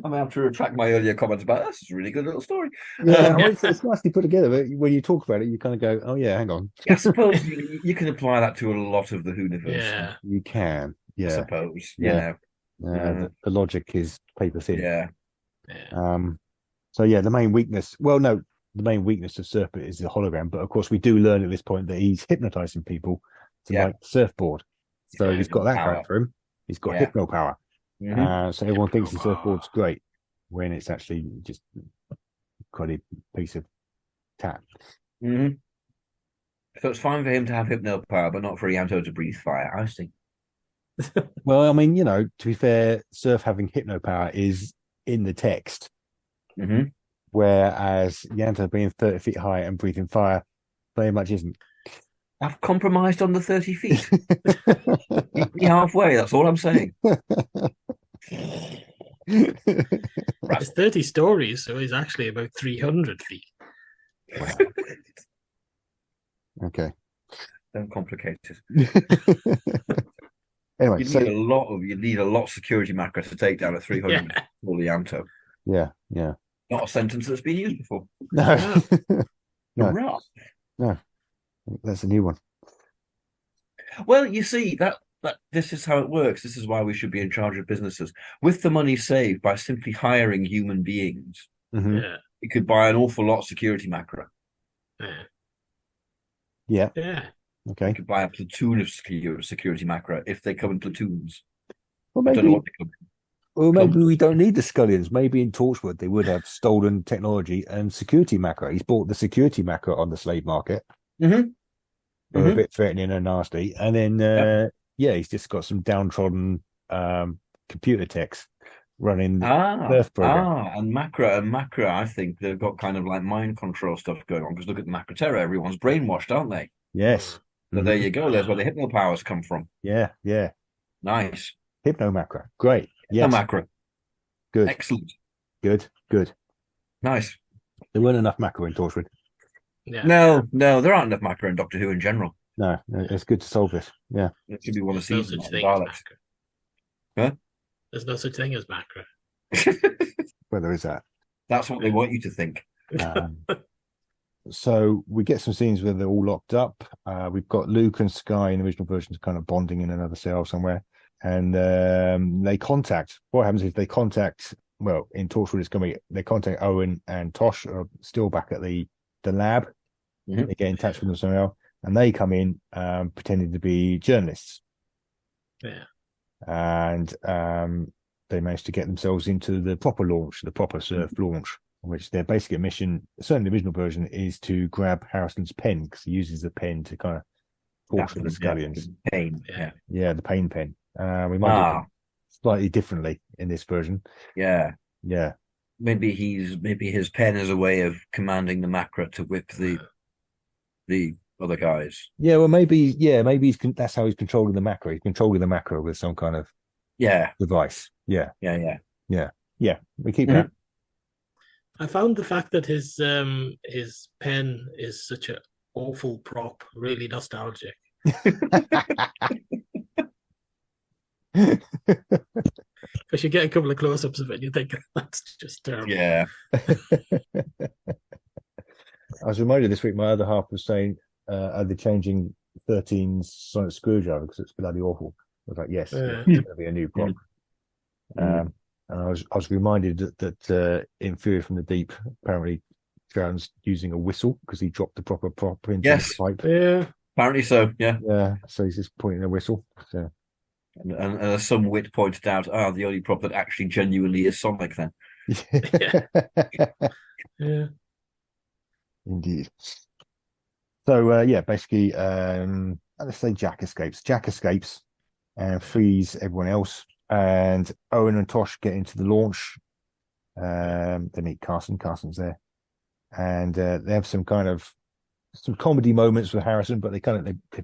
I may have to retract my earlier comments about this. Is a really good little story. Yeah, well, it's nicely put together, but when you talk about it, you kind of go, "Oh yeah, hang on." I suppose you can apply that to a lot of the Whoniverse. Yeah. You can, I yeah. suppose. Yeah. You know. The logic is paper thin. Yeah. Yeah. So yeah, the main weakness. Well, no, the main weakness of Serpent is the hologram, but of course we do learn at this point that he's hypnotizing people to Yeah. like surfboard. So Yeah, he's got that power. going for him. He's got Yeah. hypno power. Mhm. So everyone thinks the Hypno surfboard's great when it's actually just quite a piece of tat. Mhm. So it's fine for him to have hypno power, but not for Ianto to breathe fire. I see. Well, I mean, to be fair, Surf having hypno power is in the text, Mm-hmm. whereas Ianto being 30 feet high and breathing fire very much isn't. I've compromised on the 30 feet. Meet me halfway, that's all I'm saying. It's 30 stories, so he's actually about 300 feet. Okay. Don't complicate it. Anyway, You need a lot of security macro to take down a 300 for Ianto. yeah. Not a sentence that's been used before. No. No. Hurrah. No. That's a new one. Well, you see, that this is how it works. This is why we should be in charge of businesses. With the money saved by simply hiring human beings, Mhm. Yeah. you could buy an awful lot of security macro. Yeah. Yeah. Yeah. Okay. You could buy a platoon of security macro if they come in platoons. Well, I don't know what they come in. Well, maybe we don't need the Scullions. Maybe in Torchwood they would have stolen technology and security macro. He's bought the security macro on the slave market. Mm-hmm. They're a bit threatening and nasty. And then, he's just got some downtrodden computer techs running the Earth program. And macro, I think they've got kind of like mind control stuff going on. Because look at Macro Terror, everyone's brainwashed, aren't they? Yes. So there you go. There's where the hypno powers come from. Yeah. Nice. Hypno macro. Great. Hypno Yes. macro. Good. Excellent. Good. Nice. There weren't enough macro in Torchwood. Yeah. No, there aren't enough macro in Doctor Who in general. No, it's good to solve this. Yeah. It should be one of There's the no seasons. such thing as macro. Huh? There's no such thing as macro. Whether is that. That's what they want you to think. So we get some scenes where they're all locked up. We've got Luke and Sky in the original versions kind of bonding in another cell somewhere. And they contact. What happens is they contact, well, in Torchwood, they contact Owen and Tosh are still back at the lab. Mhm. They get in touch with them somehow. And they come in pretending to be journalists. Yeah. And they manage to get themselves into the proper launch, the proper surf launch, which their basic mission, certainly the original version, is to grab Harrison's pen, because he uses the pen to kind of torture the Scullions. Pain. Yeah, the pain pen. We might do it slightly differently in this version. Yeah. Maybe his pen is a way of commanding the macro to whip the other guys. Yeah, well, maybe that's how he's controlling the macro. He's controlling the macro with some kind of device. Yeah. We keep that. I found the fact that his pen is such an awful prop really nostalgic. Because you get a couple of close-ups of it and you think that's just terrible. Yeah. I was reminded this week, my other half was saying, are they changing 13's sonic screwdriver because it's bloody awful? I was like, yes, it's going to be a new prop. And I was reminded that in Fury from the Deep, apparently Sharon's using a whistle because he dropped the proper prop into the pipe. Yeah. Apparently so, yeah. Yeah, so he's just pointing a whistle. So. And some wit pointed out, the only prop that actually genuinely is sonic then. Yeah. Indeed. So basically, let's say Jack escapes. Jack escapes and frees everyone else. And Owen and Tosh get into the launch. They meet Carson. Carson's there, and they have some comedy moments with Harrison, but they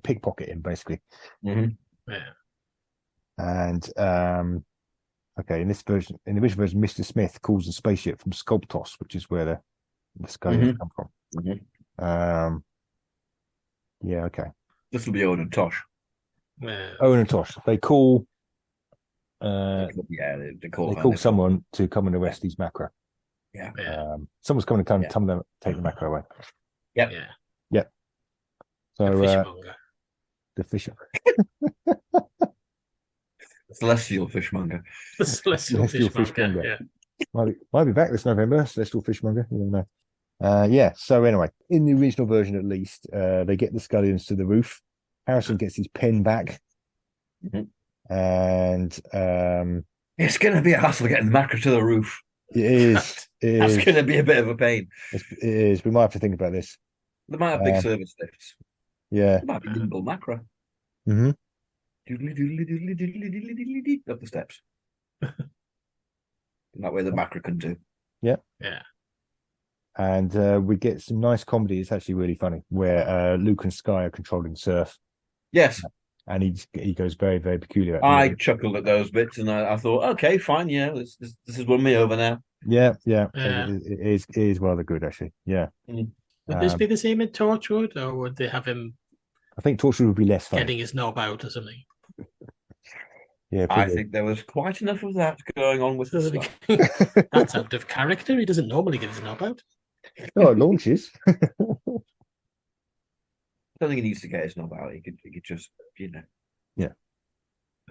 pickpocket him basically. Mm-hmm. Yeah. And okay, in the original version, Mr. Smith calls the spaceship from Sculptos, which is where the Scullions come from. Yeah, okay. This will be Owen and Tosh. Yeah. Owen and Tosh, they call They call someone to come and arrest these macro. Yeah. Someone's coming to come them take the macro away. Yep. Yep. So Fishmonger. the fish. Celestial Fishmonger. The Celestial Fishmonger. Yeah. Might be back this November. Celestial Fishmonger. You don't know. So anyway, in the original version at least, they get the Scullions to the roof. Harrison gets his pen back. And it's going to be a hassle getting the macro to the roof. It is. That's going to be a bit of a pain. It is. We might have to think about this. They might have big service lifts. Yeah. They might be nimble macro. Mm-hmm. Up the steps. That way the macro can do. Yeah. Yeah. And we get some nice comedy. It's actually really funny where Luke and Sky are controlling surf. Yes. And he goes very, very peculiar. I chuckled at those bits and I thought, okay, fine, yeah, this has won me over now. Yeah. It is rather good, actually. Yeah. Would this be the same in Torchwood, or would they have him? I think Torchwood would be less funny. Getting his knob out or something. Yeah, I think there was quite enough of that going on with the stuff. That's out of character. He doesn't normally get his knob out. Oh, it launches. I don't think he needs to get his knob out. He could just, Yeah.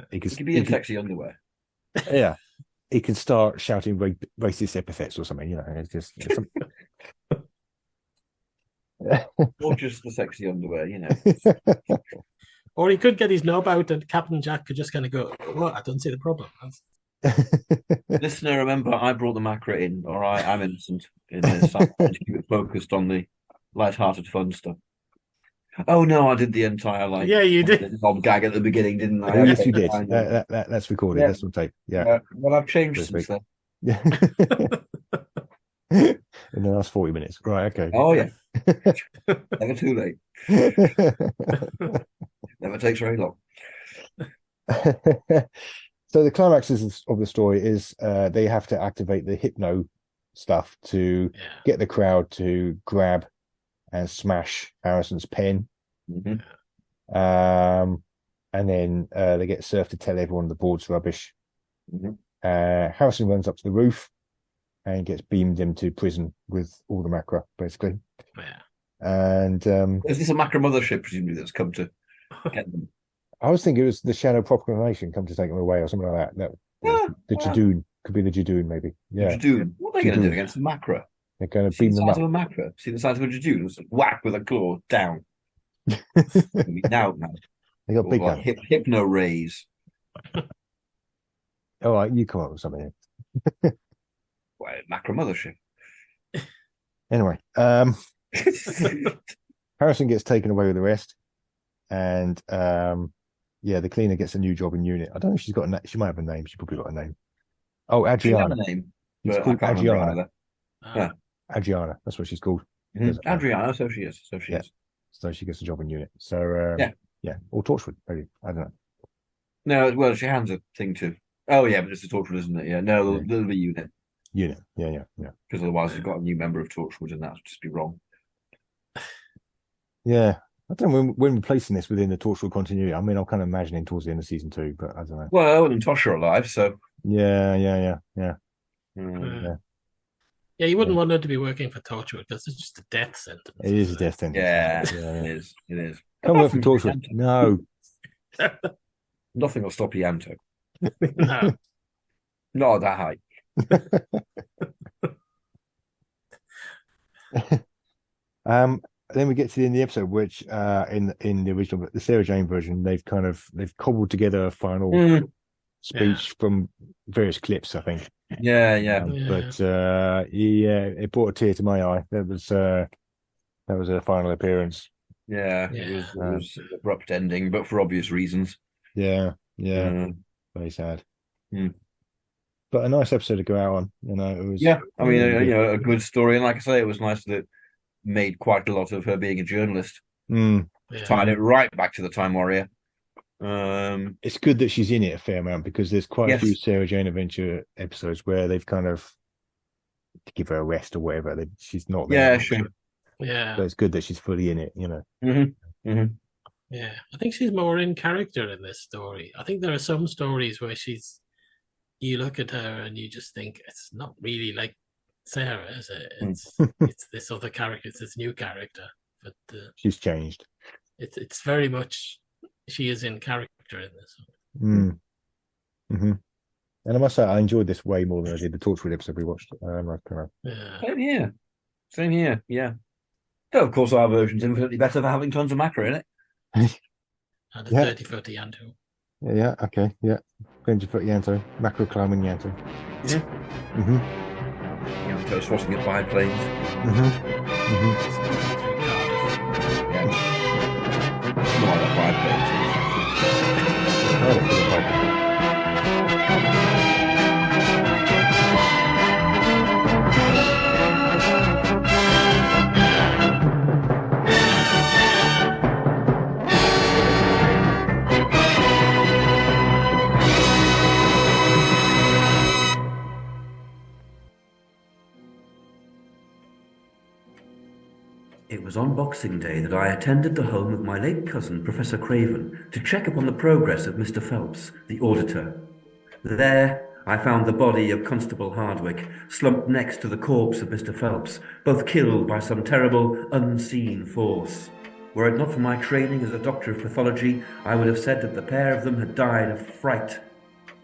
He could be in sexy underwear. Yeah. He can start shouting racist epithets or something, It's just Or just the sexy underwear, Or he could get his knob out and Captain Jack could just kind of go, "What? I don't see the problem." Listener, remember, I brought the macro in. All right, I'm innocent in this. I'm trying to keep it focused on the light-hearted, fun stuff. Oh no, I did the entire Yeah, you did. Bob gag at the beginning, didn't I? Oh, yes, you did. That's recorded. Yeah. That's on tape. Yeah. Well, I've changed since then. Yeah. In the last 40 minutes. Right, okay. Oh yeah. Never too late. Never takes very long. So the climax of the story is they have to activate the hypno stuff to get the crowd to grab and smash Harrison's pen. Mm-hmm. And then they get Surf to tell everyone the board's rubbish. Mm-hmm. Harrison runs up to the roof and gets beamed into prison with all the macro, basically. Yeah. And is this a macro mothership, presumably, that's come to get them? I was thinking it was the Shadow Proclamation come to take them away or something like that. The Jadoon. Could be the Jadoon, maybe. Yeah. Jadoon. What are they going to do against the macro? They're going to beam them up. See the size of a macro? See the size of a Jadoon? Just whack with a claw down. now. They got big like hypno rays. All right, you come up with something. Well, macro mothership. Anyway, Harrison gets taken away with the rest, and the cleaner gets a new job in unit. I don't know if she's got a name. She might have a name. She probably got a name. Oh, Adriana. She has a name. It's called Adriana. Yeah. Adriana. That's what she's called. Mm-hmm. Adriana. So she is. So she gets a job in unit. So or Torchwood, maybe. I don't know. No, well, she hands a thing to. Oh yeah, but it's a Torchwood, isn't it? Yeah. No, there'll be unit. Unit. Yeah. Because otherwise, you've got a new member of Torchwood, and that would just be wrong. Yeah. I don't know when we're placing this within the Torchwood continuity. I mean, I'm kind of imagining towards the end of season 2, but I don't know. Well, Owen and Tosh are alive, so. Yeah. Yeah, you wouldn't want her to be working for Torchwood because it's just a death sentence. It is a death sentence. Yeah. It is. Come work for Torchwood. No. Nothing will stop Ianto. No. Not at that height. Then we get to the end of the episode, which in the original, the Sarah Jane version, they've cobbled together a final speech from various clips, I think. Yeah. But it brought a tear to my eye. That was a final appearance. Yeah. It was an abrupt ending, but for obvious reasons. Yeah. Very sad. But a nice episode to go out on. It was. Yeah, I mean, a good story, and like I say, it was nice that it made quite a lot of her being a journalist. Yeah. Tied it right back to the Time Warrior. It's good that she's in it a fair amount because there's quite a few Yes. Sarah Jane Adventure episodes where they've kind of to give her a rest or whatever. She's not there. Yeah, sure. Yeah. So it's good that she's fully in it, you know. Mm-hmm. Mm-hmm. Yeah, I think she's more in character in this story. I think there are some stories where you look at her and you just think it's not really like Sarah, is it? It's this other character, it's this new character, but She's changed. it's very much she is in character in this. Mm-hmm. And I must say, I enjoyed this way more than I did the Torchwood episode we watched. Yeah. Same here. Yeah. Though, of course, our version's infinitely better for having tons of macro in it. And a 30-foot Ianto. Yeah, okay, yeah. 20-foot Ianto, macro climbing Ianto. Yeah. Mm-hmm. Ianto swatting at biplanes. Through Cardiff. Yeah. More like biplanes. It was on Boxing Day that I attended the home of my late cousin, Professor Craven, to check upon the progress of Mr. Phelps, the auditor. There, I found the body of Constable Hardwick, slumped next to the corpse of Mr. Phelps, both killed by some terrible, unseen force. Were it not for my training as a doctor of pathology, I would have said that the pair of them had died of fright.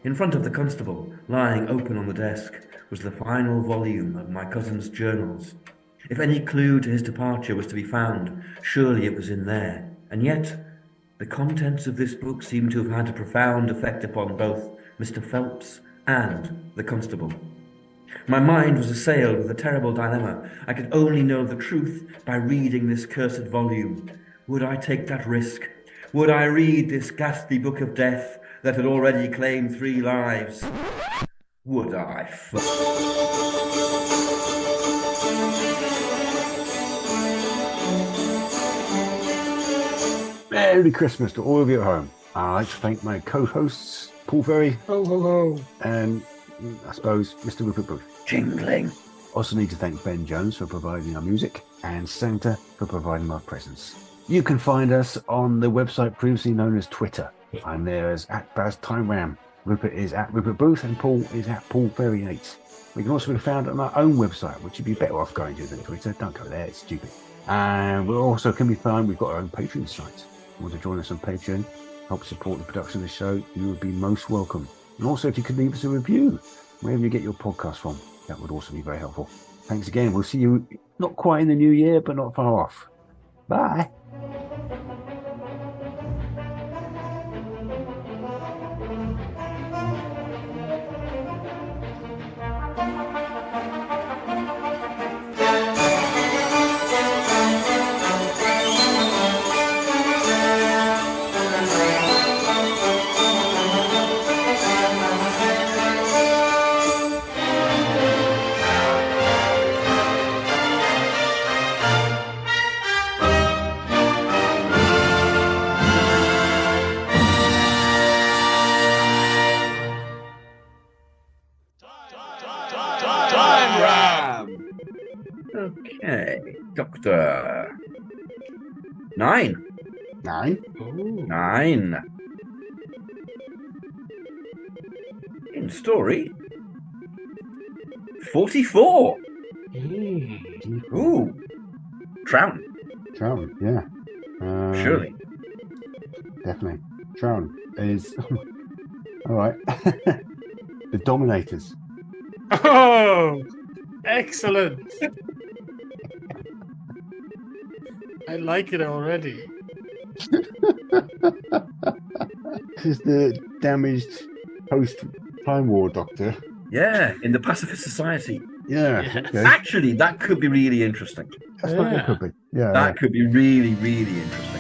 In front of the constable, lying open on the desk, was the final volume of my cousin's journals. If any clue to his departure was to be found, surely it was in there. And yet, the contents of this book seemed to have had a profound effect upon both Mr. Phelps and the constable. My mind was assailed with a terrible dilemma. I could only know the truth by reading this cursed volume. Would I take that risk? Would I read this ghastly book of death that had already claimed 3 lives? Would I? Merry Christmas to all of you at home. I'd like to thank my co-hosts, Paul Ferry. Ho, ho, ho. And I suppose Mr. Rupert Booth. Jingling. Also need to thank Ben Jones for providing our music and Santa for providing our presents. You can find us on the website previously known as Twitter. I'm there as @BazTimeRam. Rupert is @Rupert Booth and Paul is @PaulFerry8. We can also be found on our own website, which you'd be better off going to than Twitter. Don't go there, it's stupid. And we also can be found, we've got our own Patreon site. If you want to join us on Patreon, help support the production of the show, you would be most welcome. And also, if you could leave us a review, wherever you get your podcast from, that would also be very helpful. Thanks again. We'll see you not quite in the new year, but not far off. Bye. Okay, Doctor. 9. 9. Ooh. 9. In story. 44. Ooh. Trout. Trout, yeah. Surely. Definitely. Trout is... All right. The Dominators. Oh, excellent. I like it already. This is the damaged post-Time War Doctor. Yeah, in the Pacifist Society. Yeah. Yes. Okay. Actually, that could be really interesting. That's what it could be. Yeah. That could be really, really interesting.